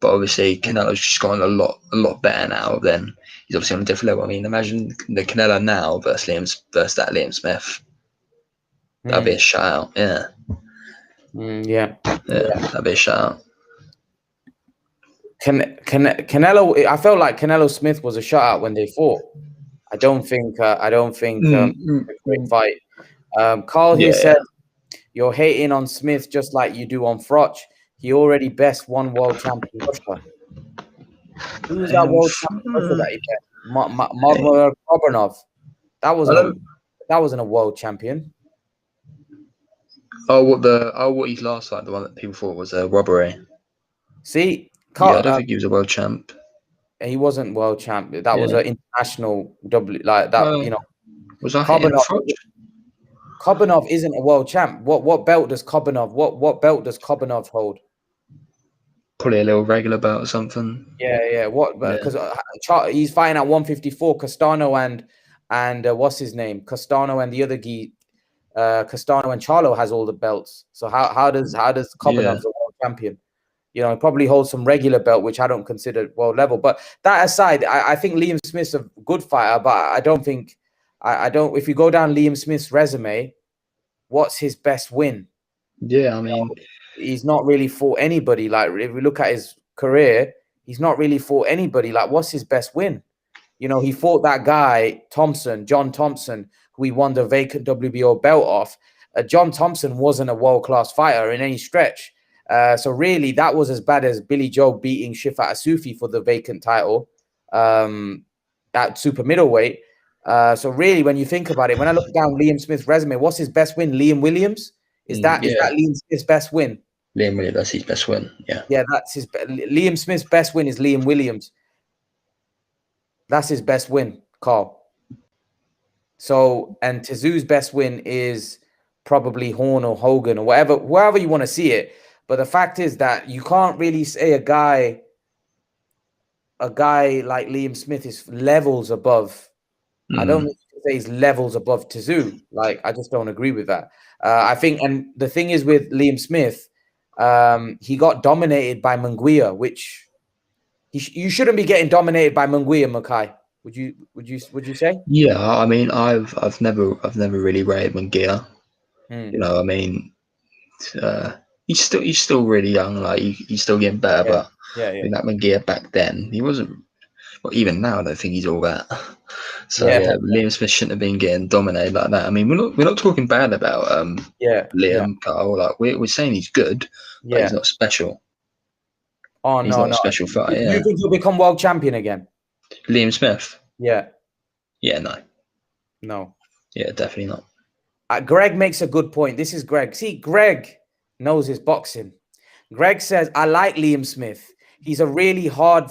But obviously, Canelo's just gotten a lot better now. Then he's obviously on a different level. I mean, imagine the Canelo now versus that Liam Smith. That'd be a shutout. Yeah. That'd be a shutout. Canelo. I felt like Canelo Smith was a shutout when they fought. I don't think a great fight. Carl here said you're hating on Smith just like you do on Froch. he already best one world champion Russia. Who was that world champion Russia that he best? Kobanov. That wasn't a world champion. What his last fight, the one that people thought was a robbery. See, I don't think he was a world champ. He wasn't world champ. That was an international W, like that. Was that Kobanov? Kobanov isn't a world champ. What belt does Kobanov? What belt does Kobanov hold? Probably a little regular belt or something. Yeah. What? Because he's fighting at 154. Castano and what's his name? Castano and the other guy, Castano and Charlo has all the belts. So how does Kobanov a world champion? He probably holds some regular belt, which I don't consider world level. But that aside, I think Liam Smith's a good fighter, but I don't think if you go down Liam Smith's resume, what's his best win? Yeah, I mean, he's not really fought anybody. Like, if we look at his career, he's not really fought anybody. Like, what's his best win? He fought that guy, John Thompson, who he won the vacant WBO belt off. John Thompson wasn't a world-class fighter in any stretch. So really, that was as bad as Billy Joe beating Shifat Asufi for the vacant title at super middleweight. So really, when you think about it, when I look down Liam Smith's resume, what's his best win? Liam Williams? Is that Liam Smith's best win? Liam Williams, that's his best win. Yeah, that's his. Liam Smith's best win is Liam Williams. That's his best win, Carl. So, and Tszew's best win is probably Horn or Hogan or wherever you want to see it. But the fact is that you can't really say a guy like Liam Smith is levels above. I don't say he's levels above Tszyu. Like, I just don't agree with that. I think, and the thing is with Liam Smith, he got dominated by Munguia, which you shouldn't be getting dominated by Munguia, Makai. Would you say? Yeah, I mean, I've never really rated Munguia. I mean, he's still really young. Like, he's still getting better. But that Munguia back then, he wasn't. Well, even now, I don't think he's all that. So Liam Smith shouldn't have been getting dominated like that. I mean, we're not talking bad about Liam Carl. Like, we're saying he's good, but he's not special. Oh, he's not a special fighter. Do you think he'll become world champion again? Liam Smith? Yeah. Yeah, no. No. Yeah, definitely not. Greg makes a good point. This is Greg. See, Greg knows his boxing. Greg says, I like Liam Smith. He's a really hardy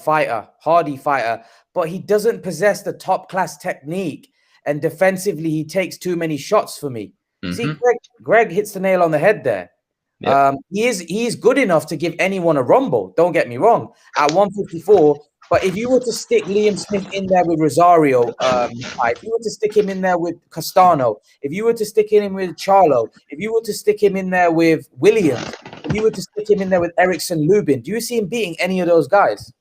fighter, but he doesn't possess the top-class technique, and defensively, he takes too many shots for me. See, Greg hits the nail on the head there. Yep. He is good enough to give anyone a rumble. Don't get me wrong. At 154, but if you were to stick Liam Smith in there with Rosario, if you were to stick him in there with Castano, if you were to stick him in with Charlo, if you were to stick him in there with Williams, if you were to stick him in there with Erickson Lubin, do you see him beating any of those guys?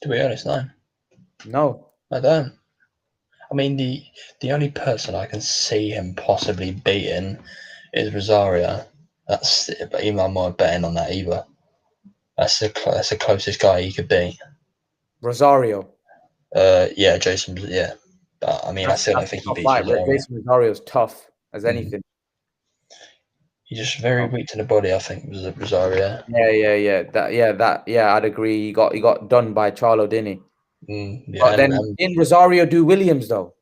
To be honest, no. No. I don't. I mean, the only person I can see him possibly beating is Rosario. That's it, but even I'm not betting on that either. That's the closest guy he could be. Rosario. Yeah, Jason. Yeah, but I mean, I still don't think he beats Rosario. Jason Rosario's tough as anything. He's just very weak to the body, I think, was Rosario. Yeah. I'd agree. He got done by Charlo, didn't he? Yeah. But then didn't Rosario do Williams though?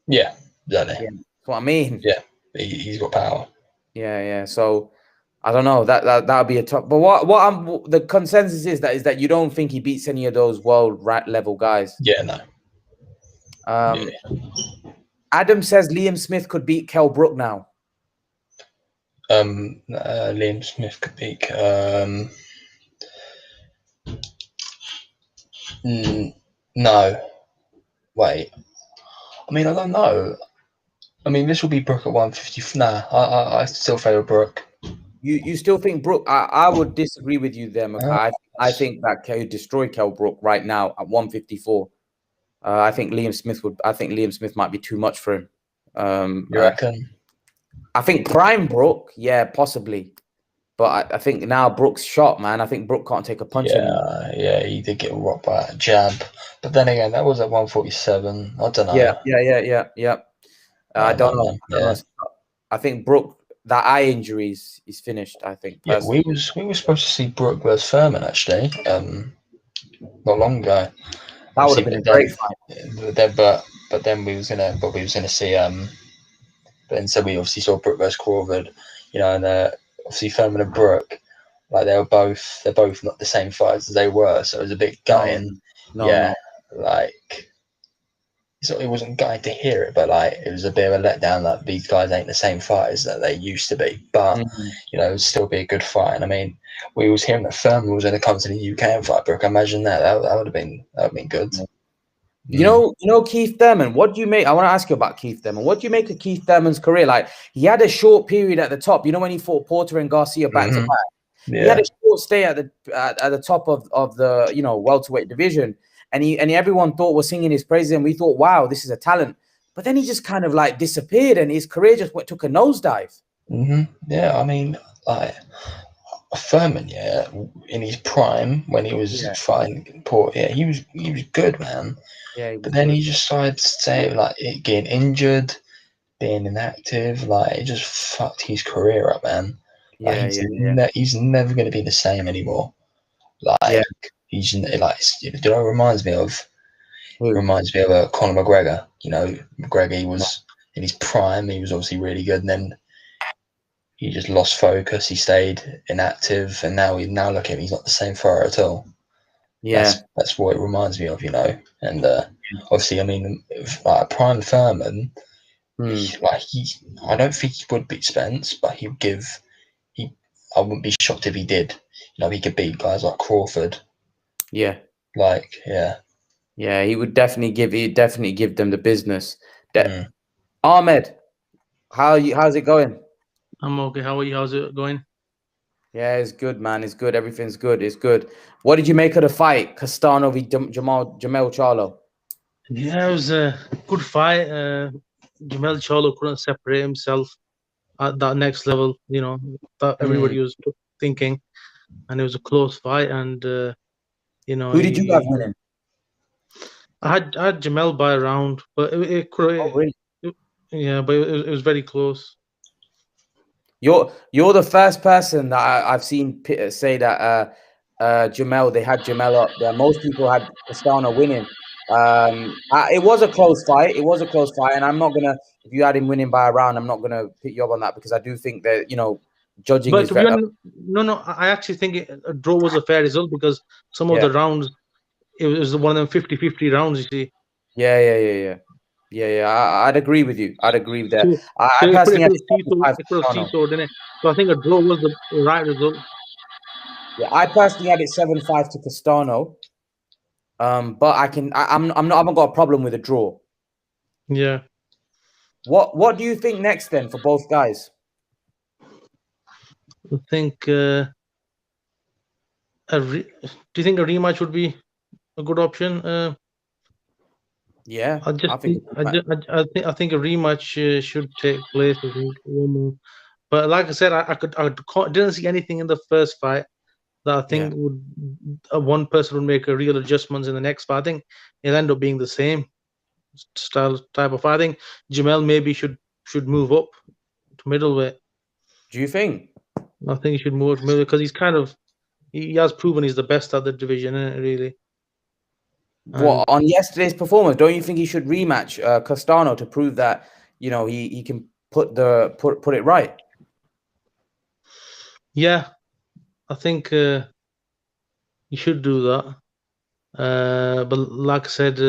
Yeah, exactly. Yeah, that's what I mean. Yeah, he's got power. Yeah. So I don't know. That would be a tough. But what the consensus is that you don't think he beats any of those world level guys. Yeah, no. Adam says Liam Smith could beat Kell Brook now. Liam Smith could beat. No. Wait. I mean, I don't know. I mean, this will be Brook at 150. Nah, I still favour Brook. You still think Brook? I would disagree with you there, Makai. I think that could destroy Kell Brook right now at 154. I think Liam Smith might be too much for him. You reckon? I think prime Brook, yeah, possibly. But I think now Brook's shot, man. I think Brook can't take a punch anymore. Yeah, he did get rocked by a jab. But then again, that was at 147. I don't know. Yeah. I don't know. I think Brook that eye injury is finished. I think. Yeah, Personally. we were supposed to see Brook versus Thurman actually, not long ago. That would have Obviously, been a but great then, fight. but then we was gonna see But then so we obviously saw Brook versus Crawford, and obviously Thurman and Brook, like they're both not the same fighters as they were, so it was a bit No, gutting. no. Like it wasn't gutting to hear it, but like it was a bit of a letdown that these guys ain't the same fighters that they used to be. But it would still be a good fight. And I mean, we was hearing that Thurman was going to come to the UK and fight Brook. Imagine that would have been good. You know Keith Thurman. What do you make? I want to ask you about Keith Thurman. What do you make of Keith Thurman's career? Like he had a short period at the top. You know when he fought Porter and Garcia back to back. Yeah. He had a short stay at the top of the welterweight division, and everyone thought was singing his praises, and we thought, wow, this is a talent. But then he just kind of like disappeared, and his career just took a nosedive. Yeah, I mean, like Thurman, in his prime when he was fighting Porter, he was good, man. Yeah, but then he just started to say like getting injured, being inactive, like it just fucked his career up, man. Like he's never going to be the same anymore. Like he's like, you know, what it reminds me of? It reminds me of Conor McGregor. McGregor, he was in his prime. He was obviously really good, and then he just lost focus. He stayed inactive, and now look at him. He's not the same fighter at all. Yeah, that's what it reminds me of, And obviously, I mean, like prime Thurman, I don't think he would beat Spence, but I wouldn't be shocked if he did. He could beat guys like Crawford. Yeah. Yeah, he would definitely give them the business. Ahmed, how's it going? I'm okay. How are you? How's it going? Yeah, it's good, man. It's good. Everything's good. It's good. What did you make of the fight, Castano v Jermell Charlo? Yeah, it was a good fight. Jermell Charlo couldn't separate himself at that next level, that everybody was thinking, and it was a close fight. And who did you have winning? I had Jermell by a round, but it could. Really? Yeah, but it was very close. You're the first person that I've seen say that Jermell, they had Jermell up there. Most people had Castano winning. It was a close fight. And I'm not gonna, if you had him winning by a round, I'm not gonna pick you up on that because I do think that judging but is to be honest, no, I actually think a draw was a fair result because some of the rounds, it was one of them 50-50 rounds, you see. Yeah. I'd agree with you. I'd agree with that. So I personally had seesawed, didn't it? So I think a draw was the right result. Yeah, I personally had it 7-5 to Castano. But I haven't got a problem with a draw. Yeah. What do you think next then for both guys? I think do you think a rematch would be a good option? Yeah, I think a rematch should take place. I think, but like I said, I didn't see anything in the first fight that I think would one person would make a real adjustments in the next fight. I think it'll end up being the same style type of fight. I think Jermell maybe should move up to middleweight. Do you think? I think he should move to middleweight because he has proven he's the best at the division, really. What on yesterday's performance? Don't you think he should rematch Castano to prove that he can put it right? Yeah, I think he should do that. But like I said,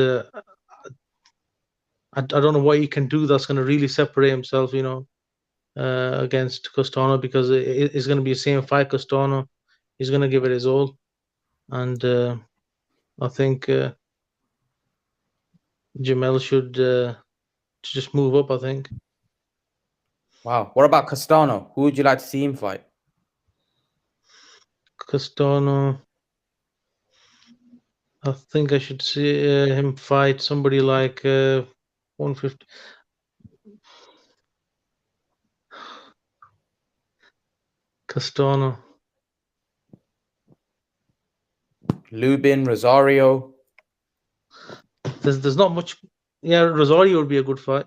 I don't know what he can do that's going to really separate himself, against Castano, because it's going to be the same fight. Castano, he's going to give it his all, and I think Jermell should just move up, I think. Wow. What about Castano? Who would you like to see him fight? Castano, I think I should see him fight somebody like 150. Castano. Lubin, Rosario. There's not much. Yeah, Rosario would be a good fight.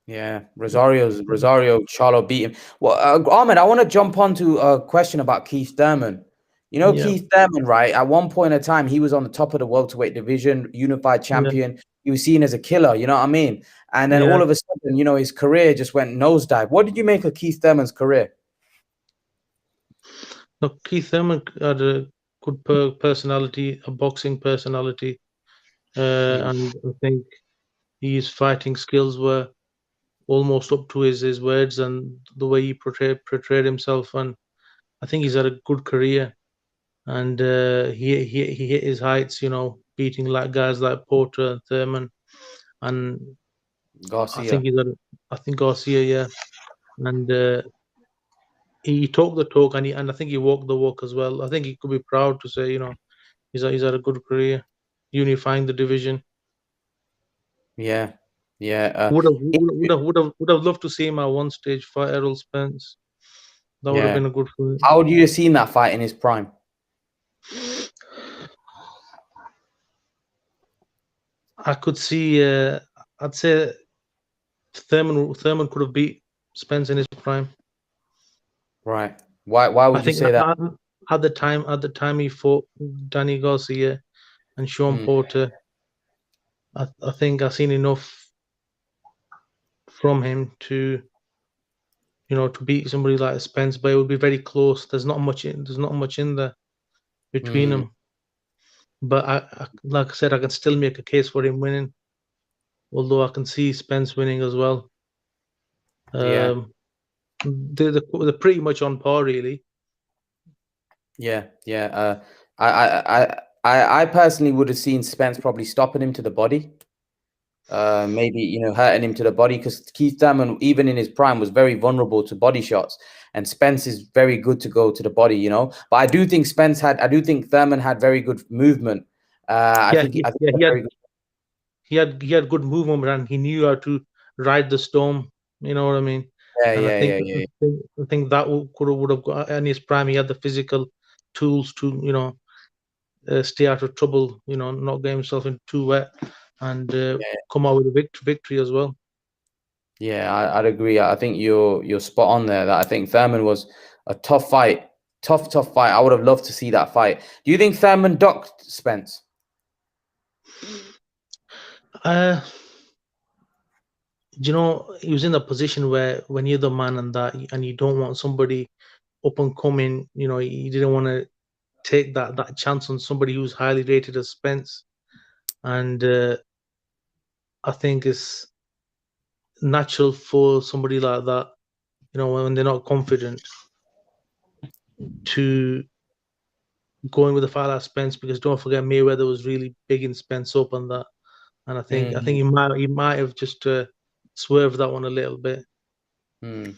Yeah, Rosario, Charlo beat him. Well, Ahmed, I want to jump on to a question about Keith Thurman. You know, Yeah, Keith Thurman, right? At one point in time, he was on the top of the welterweight division, unified yeah, champion. He was seen as a killer, you know what I mean? And then yeah. all of a sudden, you know, his career just went nosedive. What did you make of Keith Thurman's career? Look, Keith Thurman had a good personality, a boxing personality, and I think his fighting skills were almost up to his words and the way he portrayed himself. And I think he's had a good career. And he hit his heights, you know, beating like guys like Porter and Thurman. And I Garcia. think I think Garcia, yeah. And he talked the talk, and I think he walked the walk as well. I think he could be proud to say, you know, he's had a good career, unifying the division. Yeah, yeah, Would have loved to see him at one stage fight Errol Spence. That would have yeah. been a good fight. How would you have seen that fight in his prime? I could see. I'd say Thurman could have beat Spence in his prime. Right. Why I would you think say that? at the time he fought Danny Garcia and Sean Mm, Porter, I think I've seen enough from him to, you know, to beat somebody like Spence, but it would be very close. There's not much in there between mm, them. But like I said, I can still make a case for him winning, although I can see Spence winning as well. yeah, They're pretty much on par, really. yeah, yeah. I personally would have seen Spence probably stopping him to the body. Maybe, you know, hurting him to the body, because Keith Thurman, even in his prime, was very vulnerable to body shots, and Spence is very good to go to the body, you know. But I do think Thurman had very good movement. Yeah, I think yeah, he had very good. he had good movement and he knew how to ride the storm. You know what I mean? Yeah, And yeah, yeah, yeah, I think that would have got in his prime. He had the physical tools to, you know, stay out of trouble. You know, not get himself in too wet and yeah. come out with a victory as well. Yeah, I'd agree. I think you're spot on there. That I think Thurman was a tough fight, tough fight. I would have loved to see that fight. Do you think Thurman docked Spence? Uh, you know, he was in a position where when you're the man and you don't want somebody up and coming, you know, he didn't want to take that chance on somebody who's highly rated as Spence. And I think it's natural for somebody like that, you know, when they're not confident, to go in with a fight like Spence, because don't forget Mayweather was really big in Spence up on that. And I think Mm, he might have just swerved that one a little bit, mm,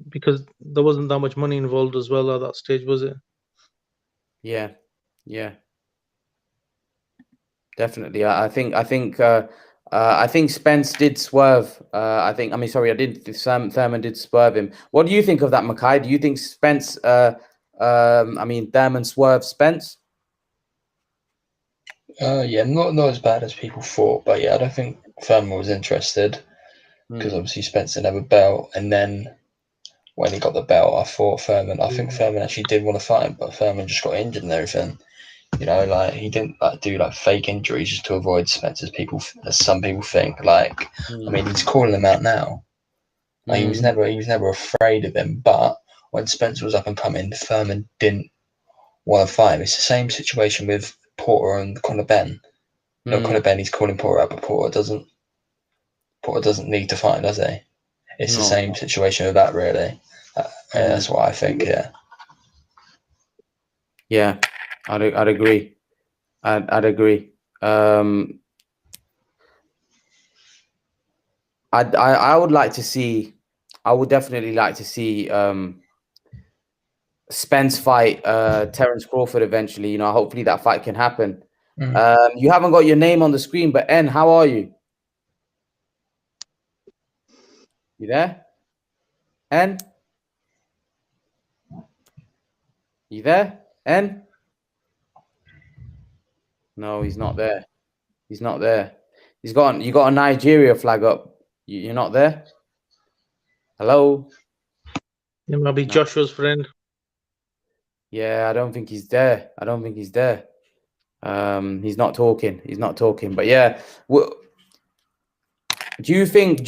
because there wasn't that much money involved as well at that stage, was it? yeah, yeah, definitely. I think Spence did swerve. I did. Thurman did swerve him. What do you think of that, Mackay? Do you think Thurman swerved Spence? Yeah, not as bad as people thought, but yeah, I don't think Thurman was interested because Mm, obviously Spencer never belt, and then when he got the belt, I think Thurman actually did want to fight him, but Thurman just got injured and everything. You know, like he didn't like do like fake injuries just to avoid Spence, as some people think. Like, I mean, he's calling him out now. Like, mm, he was never afraid of him. But when Spencer was up and coming, Thurman didn't want to fight him. It's the same situation with Porter and Conor Ben. No, Conor mm. Ben, he's calling Porter out, but Porter doesn't need to fight, does he? It's the No. same situation with that, really. Yeah, Mm. that's what I think. Yeah. Yeah, I'd agree. I'd agree. I would like to see. I would definitely like to see Spence fight Terence Crawford eventually. You know, hopefully that fight can happen. Mm. You haven't got your name on the screen, but N, how are you? You there? N? You there? N? No, he's not there. He's not there. You got a Nigeria flag up. You're not there? Hello. It might be Joshua's friend. Yeah, I don't think he's there. He's not talking. But yeah, do you think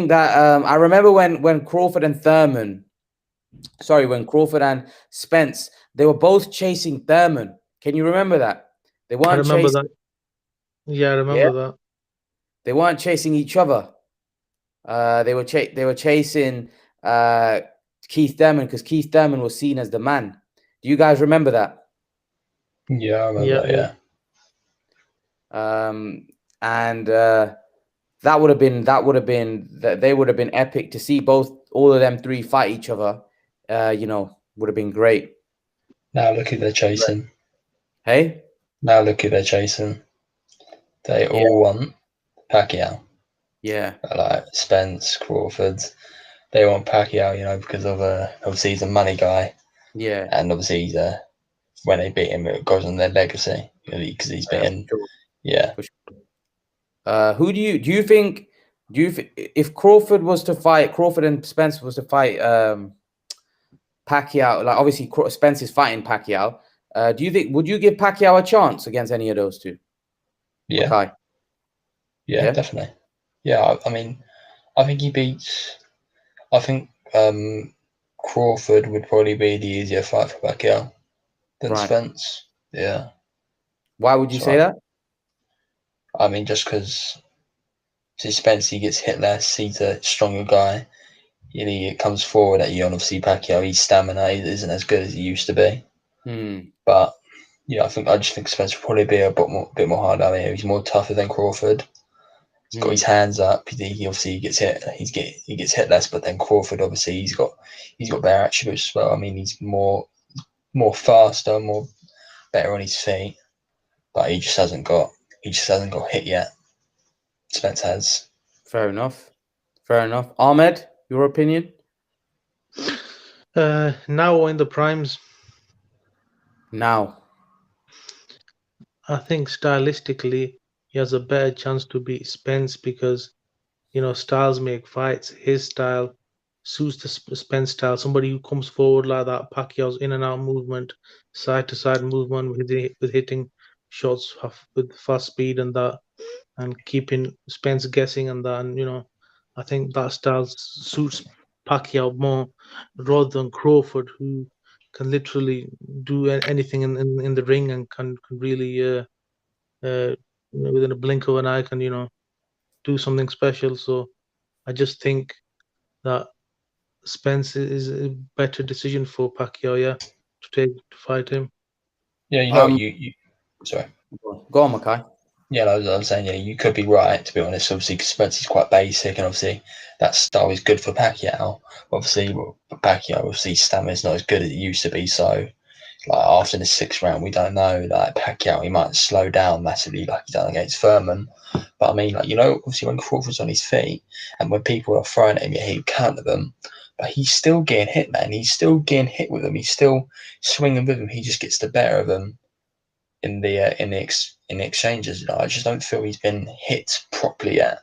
that I remember when Crawford and Spence, they were both chasing Thurman. Can you remember that? They I weren't remember chasing. that. Yeah, I remember that. They weren't chasing each other. They were chasing Keith Thurman because Keith Thurman was seen as the man. Do you guys remember that? Yeah, I remember that, yeah. And they would have been epic to see all of them three fight each other. Would have been great. Now look who they're chasing. Hey? Now look who they're chasing. They all want Pacquiao. Yeah. Like Spence, Crawford. They want Pacquiao, because of obviously he's a money guy. Yeah. And obviously he's when they beat him, it goes on their legacy because he's been. Sure. Yeah. For sure. Who do you think? If Crawford and Spence was to fight Pacquiao, like obviously Spence is fighting Pacquiao. Do you think would you give Pacquiao a chance against any of those two? Yeah. Mackay? Yeah, definitely. Yeah, I mean, I think he beats. I think Crawford would probably be the easier fight for Pacquiao than Spence. Yeah. Why would you say that? I mean, just because Spence, he gets hit less. He's a stronger guy. He comes forward at you, and obviously Pacquiao, his stamina isn't as good as he used to be. But I just think Spence will probably be a bit more hard. I mean, he's more tougher than Crawford. He's got his hands up. He obviously gets hit. He gets hit less, but then Crawford obviously he's got better attributes as well. I mean, he's more faster, more better on his feet, but he just hasn't got hit yet. Spence has. Fair enough. Ahmed, your opinion? Now in the primes. Now. I think stylistically he has a better chance to beat Spence because styles make fights. His style suits the Spence style. Somebody who comes forward like that, Pacquiao's in and out movement, side to side movement with hitting shots with fast speed and that, and keeping Spence guessing and that. And I think that style suits Pacquiao more rather than Crawford, who can literally do anything in the ring and can really within a blink of an eye can do something special. So I just think that Spence is a better decision for Pacquiao, yeah, to fight him. Yeah, you sorry. Go on, Mackay. Yeah, I'm saying, you could be right, to be honest. Obviously, because Spence is quite basic, and obviously that style is good for Pacquiao. Obviously, Pacquiao, obviously, stamina is not as good as it used to be. So, like after the 6th round, we don't know. Like Pacquiao, he might slow down massively, like he's done against Thurman. But I mean, obviously when Crawford's on his feet, and when people are throwing at him, he'll counter them. But he's still getting hit, man. He's still getting hit with them. He's still swinging with them. He just gets the better of them in the exchanges. I just don't feel he's been hit properly yet.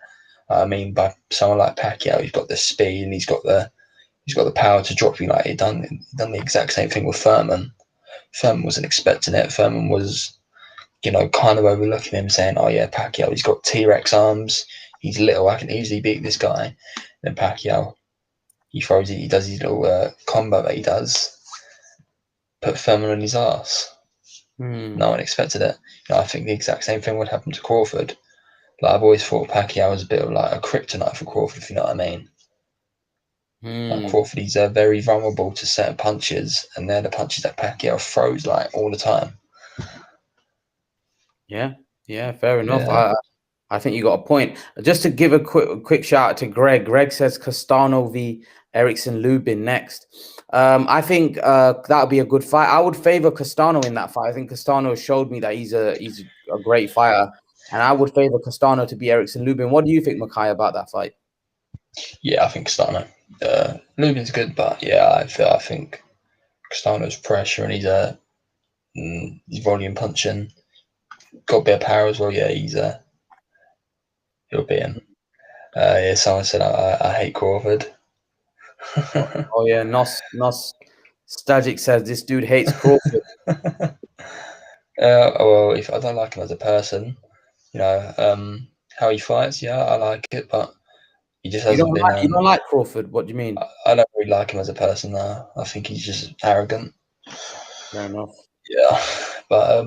I mean, by someone like Pacquiao, he's got the speed and he's got the power to drop you. Like he done the exact same thing with Thurman. Thurman wasn't expecting it. Thurman was, kind of overlooking him, saying, "Oh yeah, Pacquiao, he's got T-Rex arms. He's little. I can easily beat this guy." Then Pacquiao, he does his little combo that he does, put Thurman on his ass. No one expected it. I think the exact same thing would happen to Crawford. Like I've always thought Pacquiao was a bit of like a kryptonite for Crawford, if you know what I mean. Like Crawford, he's very vulnerable to certain punches, and they're the punches that Pacquiao throws like all the time. Yeah, fair enough. Yeah. I think you got a point. Just to give a quick shout out to Greg. Greg says Castano v Erickson Lubin next. I think that would be a good fight. I would favor Castano in that fight. I think Castano showed me that he's a great fighter, and I would favor Castano to be Erickson Lubin. What do you think, Mackay, about that fight? Yeah, I think Castano. Lubin's good, but yeah, I think Castano's pressure and he's volume punching. Got a bit of power as well. Yeah, he'll beat him. Yeah, someone said I hate Crawford. Oh yeah, Nos Stagic says this dude hates Crawford. Well, if I don't like him as a person, how he fights, yeah, I like it, but he just hasn't been. You don't like Crawford? What do you mean? I don't really like him as a person. Now I think he's just arrogant. Fair enough. Yeah, but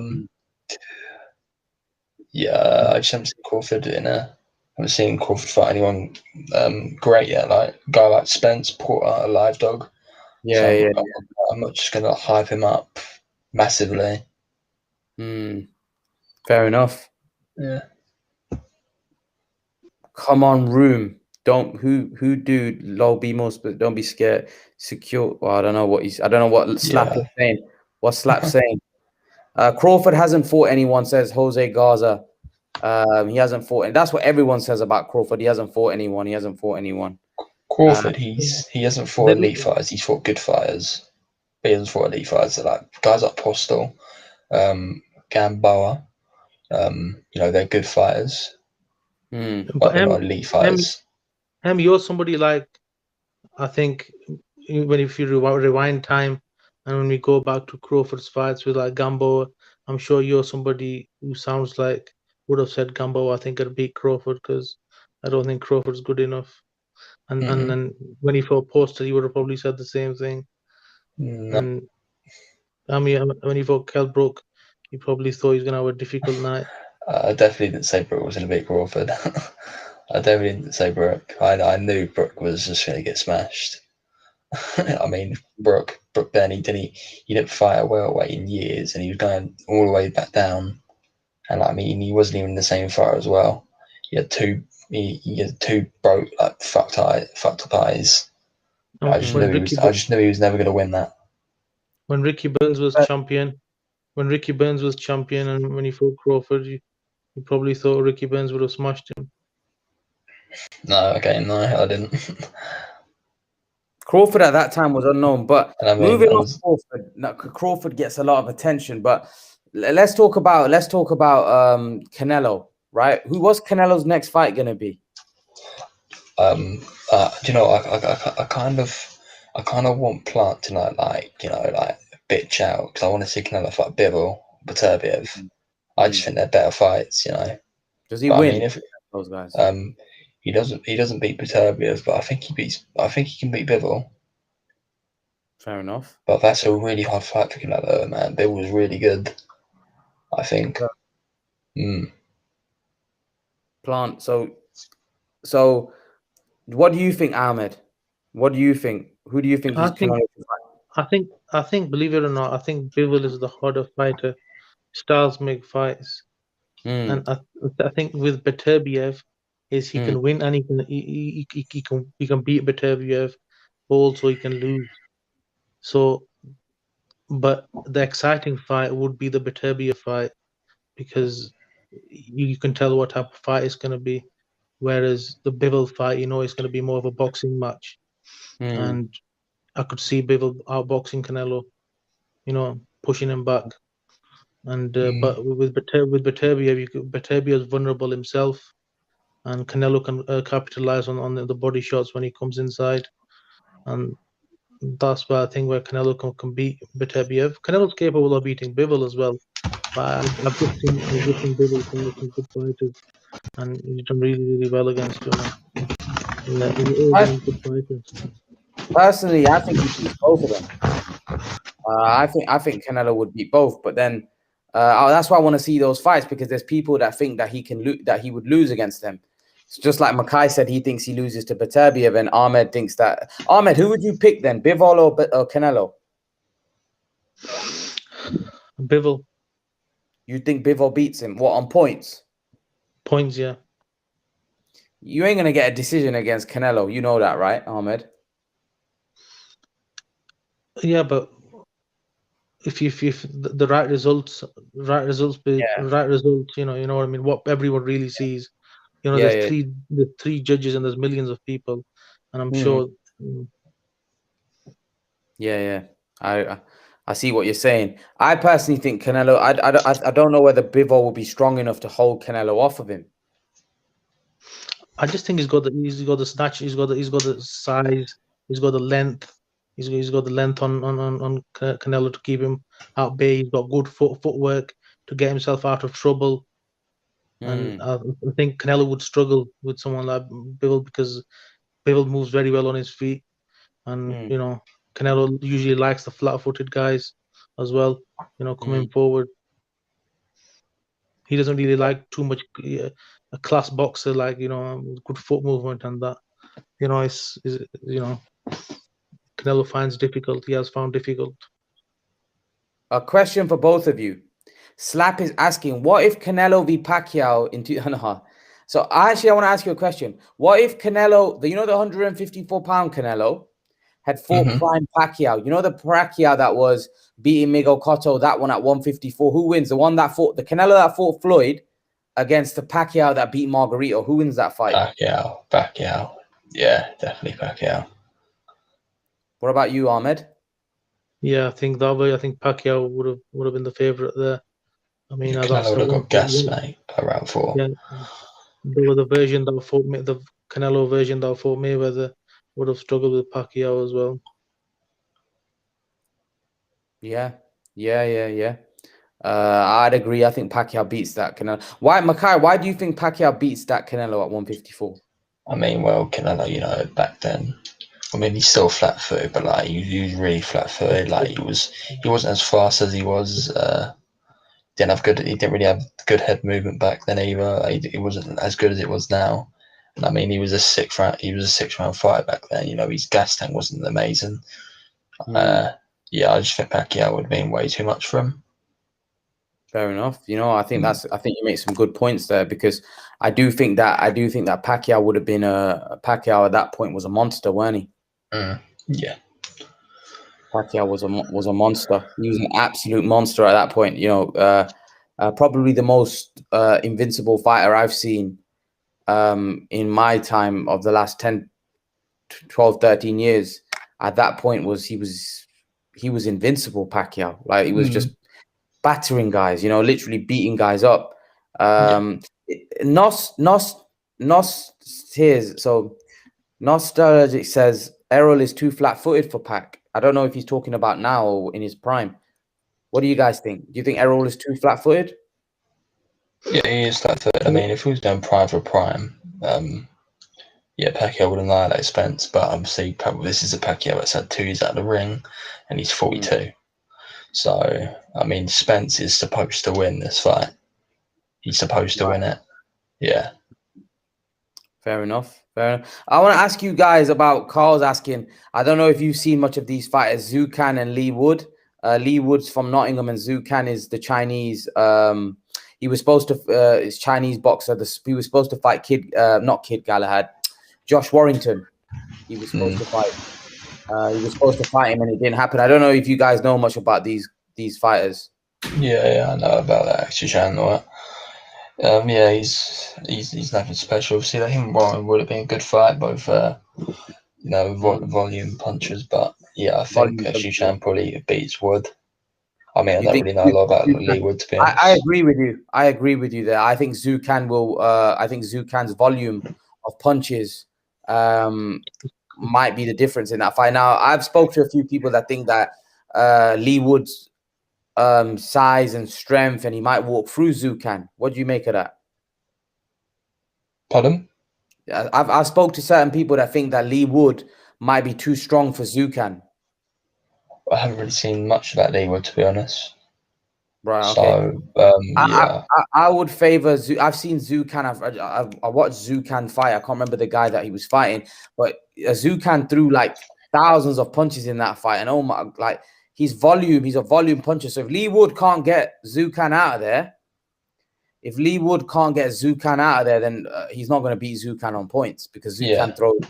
yeah, I just haven't seen Crawford haven't seen Crawford fight anyone great yet. Like a guy like Spence, Porter, a live dog. Yeah, So yeah. I'm not just gonna hype him up massively. Fair enough. Yeah. Come on, room. Don't who do low be more, but don't be scared. Secure. Well, I don't know what Slap is saying. What Slap saying? Crawford hasn't fought anyone, says Jose Garza. He hasn't fought, and that's what everyone says about Crawford. He hasn't fought anyone. Crawford, he hasn't fought elite fighters. He's fought good fighters. But he hasn't fought elite fighters. So like guys like Postal, Gamboa. They're good fighters. But they're not elite fighters. You're somebody like, I think, if you rewind time and when we go back to Crawford's fights with like Gamboa, I'm sure you're somebody who sounds like would have said Gamboa, I think, could beat Crawford because I don't think Crawford's good enough. And then when he fought Postal, he would have probably said the same thing. No. And when he fought Kell Brook, he probably thought he was going to have a difficult night. I definitely didn't say Brook was going to beat Crawford. I definitely didn't say Brook. I knew Brook was just going to get smashed. I mean, Brook then he didn't fight a welterweight in years, and he was going all the way back down. And he wasn't even the same fighter as well. He had two broke fucked up eyes. I just knew he was never going to win that. When Ricky Burns was champion, and when he fought Crawford, you probably thought Ricky Burns would have smashed him. No, I didn't. Crawford at that time was unknown, but moving on, Crawford gets a lot of attention. But let's talk about Canelo, right? Who was Canelo's next fight going to be? I kind of want Plant to bitch out because I want to see Canelo fight Bivol, Beterbiev. I just think they're better fights, Does he win? Those guys. He doesn't beat Beterbiev, but I think he can beat Bivol. Fair enough. But that's a really hard fight for Canelo, man. Bivol was really good, I think. Plant. So what do you think, Ahmed? What do you think? Who do you think he's Canelo to fight? I think, believe it or not, I think Bivol is the harder fighter. Styles make fights. And I think with Beterbiev, he can win and he can beat Beterbiev, but also he can lose. So, but the exciting fight would be the Beterbiev fight because you can tell what type of fight it's going to be. Whereas the Bivol fight, it's going to be more of a boxing match, and I could see Bivol outboxing Canelo, pushing him back. And but with Beterbiev, Beterbiev is vulnerable himself, and Canelo can capitalize on the body shots when he comes inside, and that's why I think where Canelo can beat Beterbiev. Canelo's capable of beating Bivol as well, but I've just seen Bivol fight some good fighters, and he's done really, really well against him. Yeah, he's always been good fighters. Personally, I think he beats both of them. I think Canelo would beat both, but then that's why I want to see those fights because there's people that think that he would lose against them. It's just like Makai said, he thinks he loses to Beterbiev, and Ahmed thinks that. Ahmed, who would you pick then, Bivol or Canelo? Bivol. You think Bivol beats him? What, on points? Points, yeah. You ain't gonna get a decision against Canelo. You know that, right, Ahmed? Yeah, but if the right results, you know what I mean. What everyone really sees, there's three judges and there's millions of people, and I'm sure. Yeah. I see what you're saying. I personally think Canelo. I don't know whether Bivol will be strong enough to hold Canelo off of him. I just think he's got the snatch, he's got the size, he's got the length, he's got the length on Canelo to keep him at bay. He's got good footwork to get himself out of trouble. And I think Canelo would struggle with someone like Bivol because Bivol moves very well on his feet, and Canelo usually likes the flat-footed guys as well. Coming forward. He doesn't really like too much a class boxer, like good foot movement and that. Canelo finds difficult. He has found difficult. A question for both of you. Slap is asking, what if Canelo v Pacquiao in So I want to ask you a question. What if Canelo, the 154-pound Canelo, had fought prime Pacquiao? You know the Pacquiao that was beating Miguel Cotto, that one at 154. Who wins? The one that fought, the Canelo that fought Floyd against the Pacquiao that beat Margarito. Who wins that fight? Pacquiao. Yeah, definitely Pacquiao. What about you, Ahmed? Yeah, I think that way. I think Pacquiao would have been the favorite there. I mean, Canelo would have got gas, mate, around 4. Yeah, the version that fought the Canelo version that fought Mayweather would have struggled with Pacquiao as well. Yeah. I'd agree. I think Pacquiao beats that Canelo. Why do you think Pacquiao beats that Canelo at 154? I mean, well, Canelo, back then, I mean, he's still flat-footed, but like he was really flat-footed. Like he wasn't as fast as he was. He didn't really have good head movement back then either. He wasn't as good as it was now. And I mean, he was a 6-round fight back then. His gas tank wasn't amazing. I just think Pacquiao would have been way too much for him. Fair enough. I think you make some good points there, because I do think that Pacquiao would have been Pacquiao at that point was a monster, weren't he? Yeah. Pacquiao was a monster. He was an absolute monster at that point. Probably the most invincible fighter I've seen in my time of the last 10, 12, 13 years. At that point he was invincible, Pacquiao. Like he was just battering guys, literally beating guys up. Nostalgic says Errol is too flat-footed for Pac. I don't know if he's talking about now or in his prime. What do you guys think? Do you think Errol is too flat-footed? Yeah, he is flat-footed. I mean, if he was going prime for prime, Pacquiao would annihilate Spence. But obviously, this is a Pacquiao that's had 2 years out of the ring, and he's 42. So, I mean, Spence is supposed to win this fight. He's supposed to win it. Yeah. Fair enough. I want to ask you guys about Carl's asking. I don't know if you've seen much of these fighters, Zucan and Lee Wood. Lee Wood's from Nottingham, and Zucan is the Chinese. He was supposed to, his Chinese boxer. He was supposed to fight not Kid Galahad, Josh Warrington. He was supposed to fight. He was supposed to fight him, and it didn't happen. I don't know if you guys know much about these fighters. Yeah, I know about that actually, Chan. He's nothing special. See, that him and Warren would have been a good fight, both volume punchers. But yeah, I think Shushan probably beats Wood. I mean, I don't really know a lot about Lee Wood, to be honest. I agree with you there. I think Zucan will. I think Zucan's volume of punches might be the difference in that fight. Now, I've spoke to a few people that think that Lee Wood's size and strength, and he might walk through Zucan. What do you make of that? Pardon? I've spoke to certain people that think that Lee Wood might be too strong for Zucan. I haven't really seen much about Lee Wood, to be honest. Right. Okay. So I would favor. I've seen Zucan. I watched Zucan fight. I can't remember the guy that he was fighting, but Zucan threw like thousands of punches in that fight, and oh my, like. He's a volume puncher. So if Lee Wood can't get Zucan out of there, then he's not going to beat Zucan on points, because Zucan throws.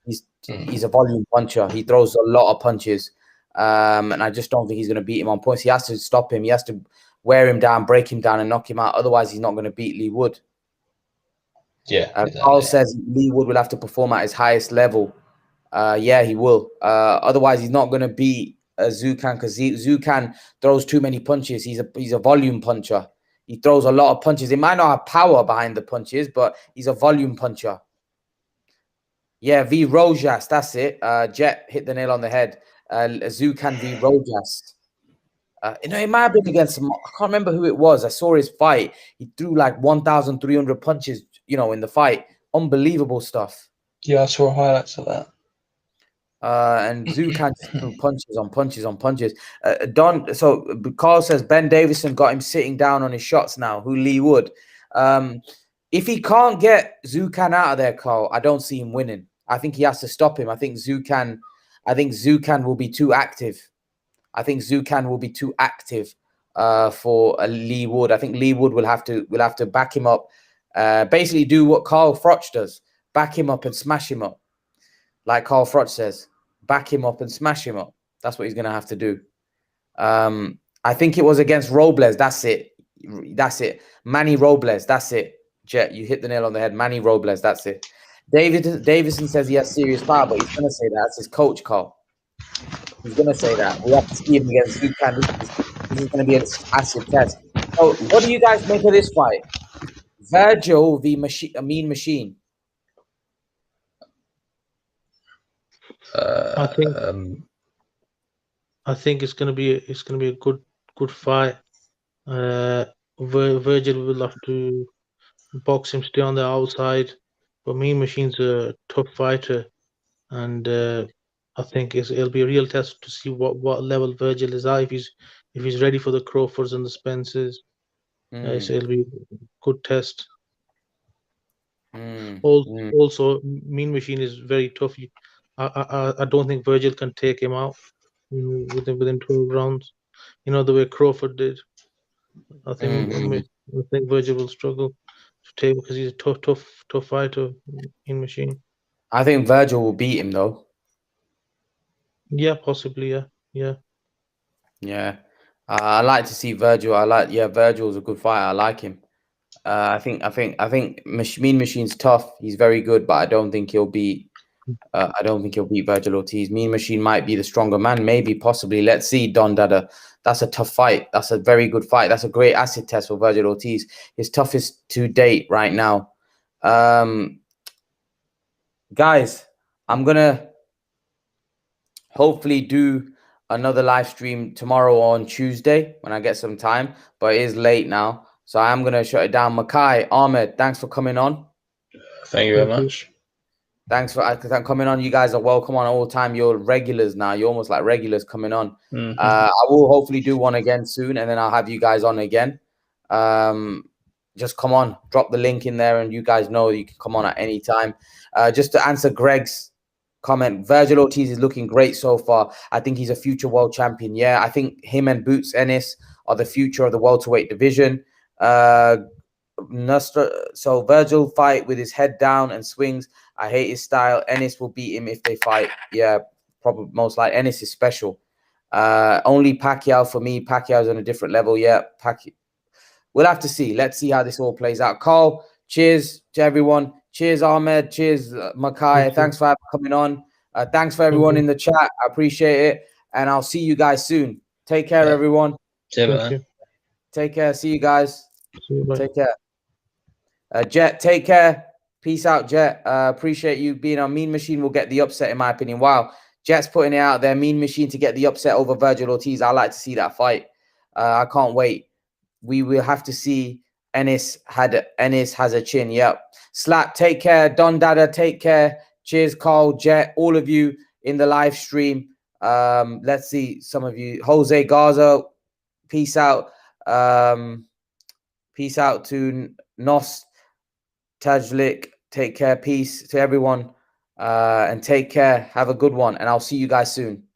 He's a volume puncher. He throws a lot of punches, and I just don't think he's going to beat him on points. He has to stop him. He has to wear him down, break him down, and knock him out. Otherwise, he's not going to beat Lee Wood. Yeah. Exactly. Carl says Lee Wood will have to perform at his highest level. Yeah, he will. Otherwise, he's not going to beat Zucan, because Zucan throws too many punches. He's a volume puncher. He throws a lot of punches. He might not have power behind the punches, but he's a volume puncher. Yeah, v Rojas, that's it. Jet hit the nail on the head. Zukan v Rojas. It might have been against, I can't remember who it was. I saw his fight. He threw like 1,300 punches, in the fight. Unbelievable stuff. Yeah, I saw highlights of that. And Zukan just threw punches on punches on punches. So Carl says Ben Davison got him sitting down on his shots now. Who Lee Wood? If he can't get Zukan out of there, Carl, I don't see him winning. I think he has to stop him. I think Zukan will be too active. For Lee Wood. I think Lee Wood will have to back him up. Basically do what Carl Froch does. Back him up and smash him up. Like Carl Froch says, back him up and smash him up. That's what he's going to have to do. I think it was against Robles. That's it. Manny Robles. That's it. Jet, you hit the nail on the head. Manny Robles. That's it. Davison says he has serious power, but he's going to say that. That's his coach, Carl. He's going to say that. We have to see him against Zukan. This is going to be an acid test. So, what do you guys make of this fight? Virgil v. Mean Machine. I think it's gonna be a good fight. Virgil will have to box him, stay on the outside, but Mean Machine's a tough fighter, and I think it'll be a real test to see what level Virgil is at. If he's ready for the Crawfords and the Spences, so it'll be a good test. Also, Mean Machine is very tough. I don't think Virgil can take him out within 12 rounds. The way Crawford did. I think Virgil will struggle to take because he's a tough fighter. Mean Machine. I think Virgil will beat him though. Yeah, possibly. Yeah. I like to see Virgil. Virgil's a good fighter. I like him. I think Mean Machine's tough. He's very good, but I don't think he'll beat Virgil Ortiz. Mean Machine might be the stronger man, maybe, possibly. Let's see, Don Dada. That's a tough fight. That's a very good fight. That's a great acid test for Virgil Ortiz. His toughest to date right now. Guys, I'm gonna hopefully do another live stream tomorrow on Tuesday when I get some time, but it is late now. So I am going to shut it down. Makai, Ahmed, thanks for coming on. Thank you very much. Thanks for coming on. You guys are welcome on all the time. You're regulars now. You're almost like regulars coming on. I will hopefully do one again soon, and then I'll have you guys on again. Just come on. Drop the link in there, and you guys know you can come on at any time. Just to answer Greg's comment, Virgil Ortiz is looking great so far. I think he's a future world champion. Yeah, I think him and Boots Ennis are the future of the welterweight division. So Virgil fight with his head down and swings. I hate his style. Ennis will beat him if they fight. Yeah, probably most likely. Ennis is special. Only Pacquiao for me. Pacquiao's on a different level. Yeah, Pacquiao. We'll have to see. Let's see how this all plays out. Carl, cheers to everyone. Cheers, Ahmed. Cheers, Makai. Thanks for coming on. Thanks for everyone in the chat. I appreciate it. And I'll see you guys soon. Take care, everyone. Take care. See you guys. Take care. Jet, take care. Peace out, Jet. Appreciate you being on. Mean Machine will get the upset, in my opinion. Wow. Jet's putting it out there. Mean Machine to get the upset over Virgil Ortiz. I like to see that fight. I can't wait. We will have to see. Ennis has a chin. Yep. Slap, take care. Don Dada, take care. Cheers, Carl, Jet, all of you in the live stream. Let's see some of you. Jose Garza, peace out. Peace out to Nos Tajlik. Take care. Peace to everyone. And take care. Have a good one. And I'll see you guys soon.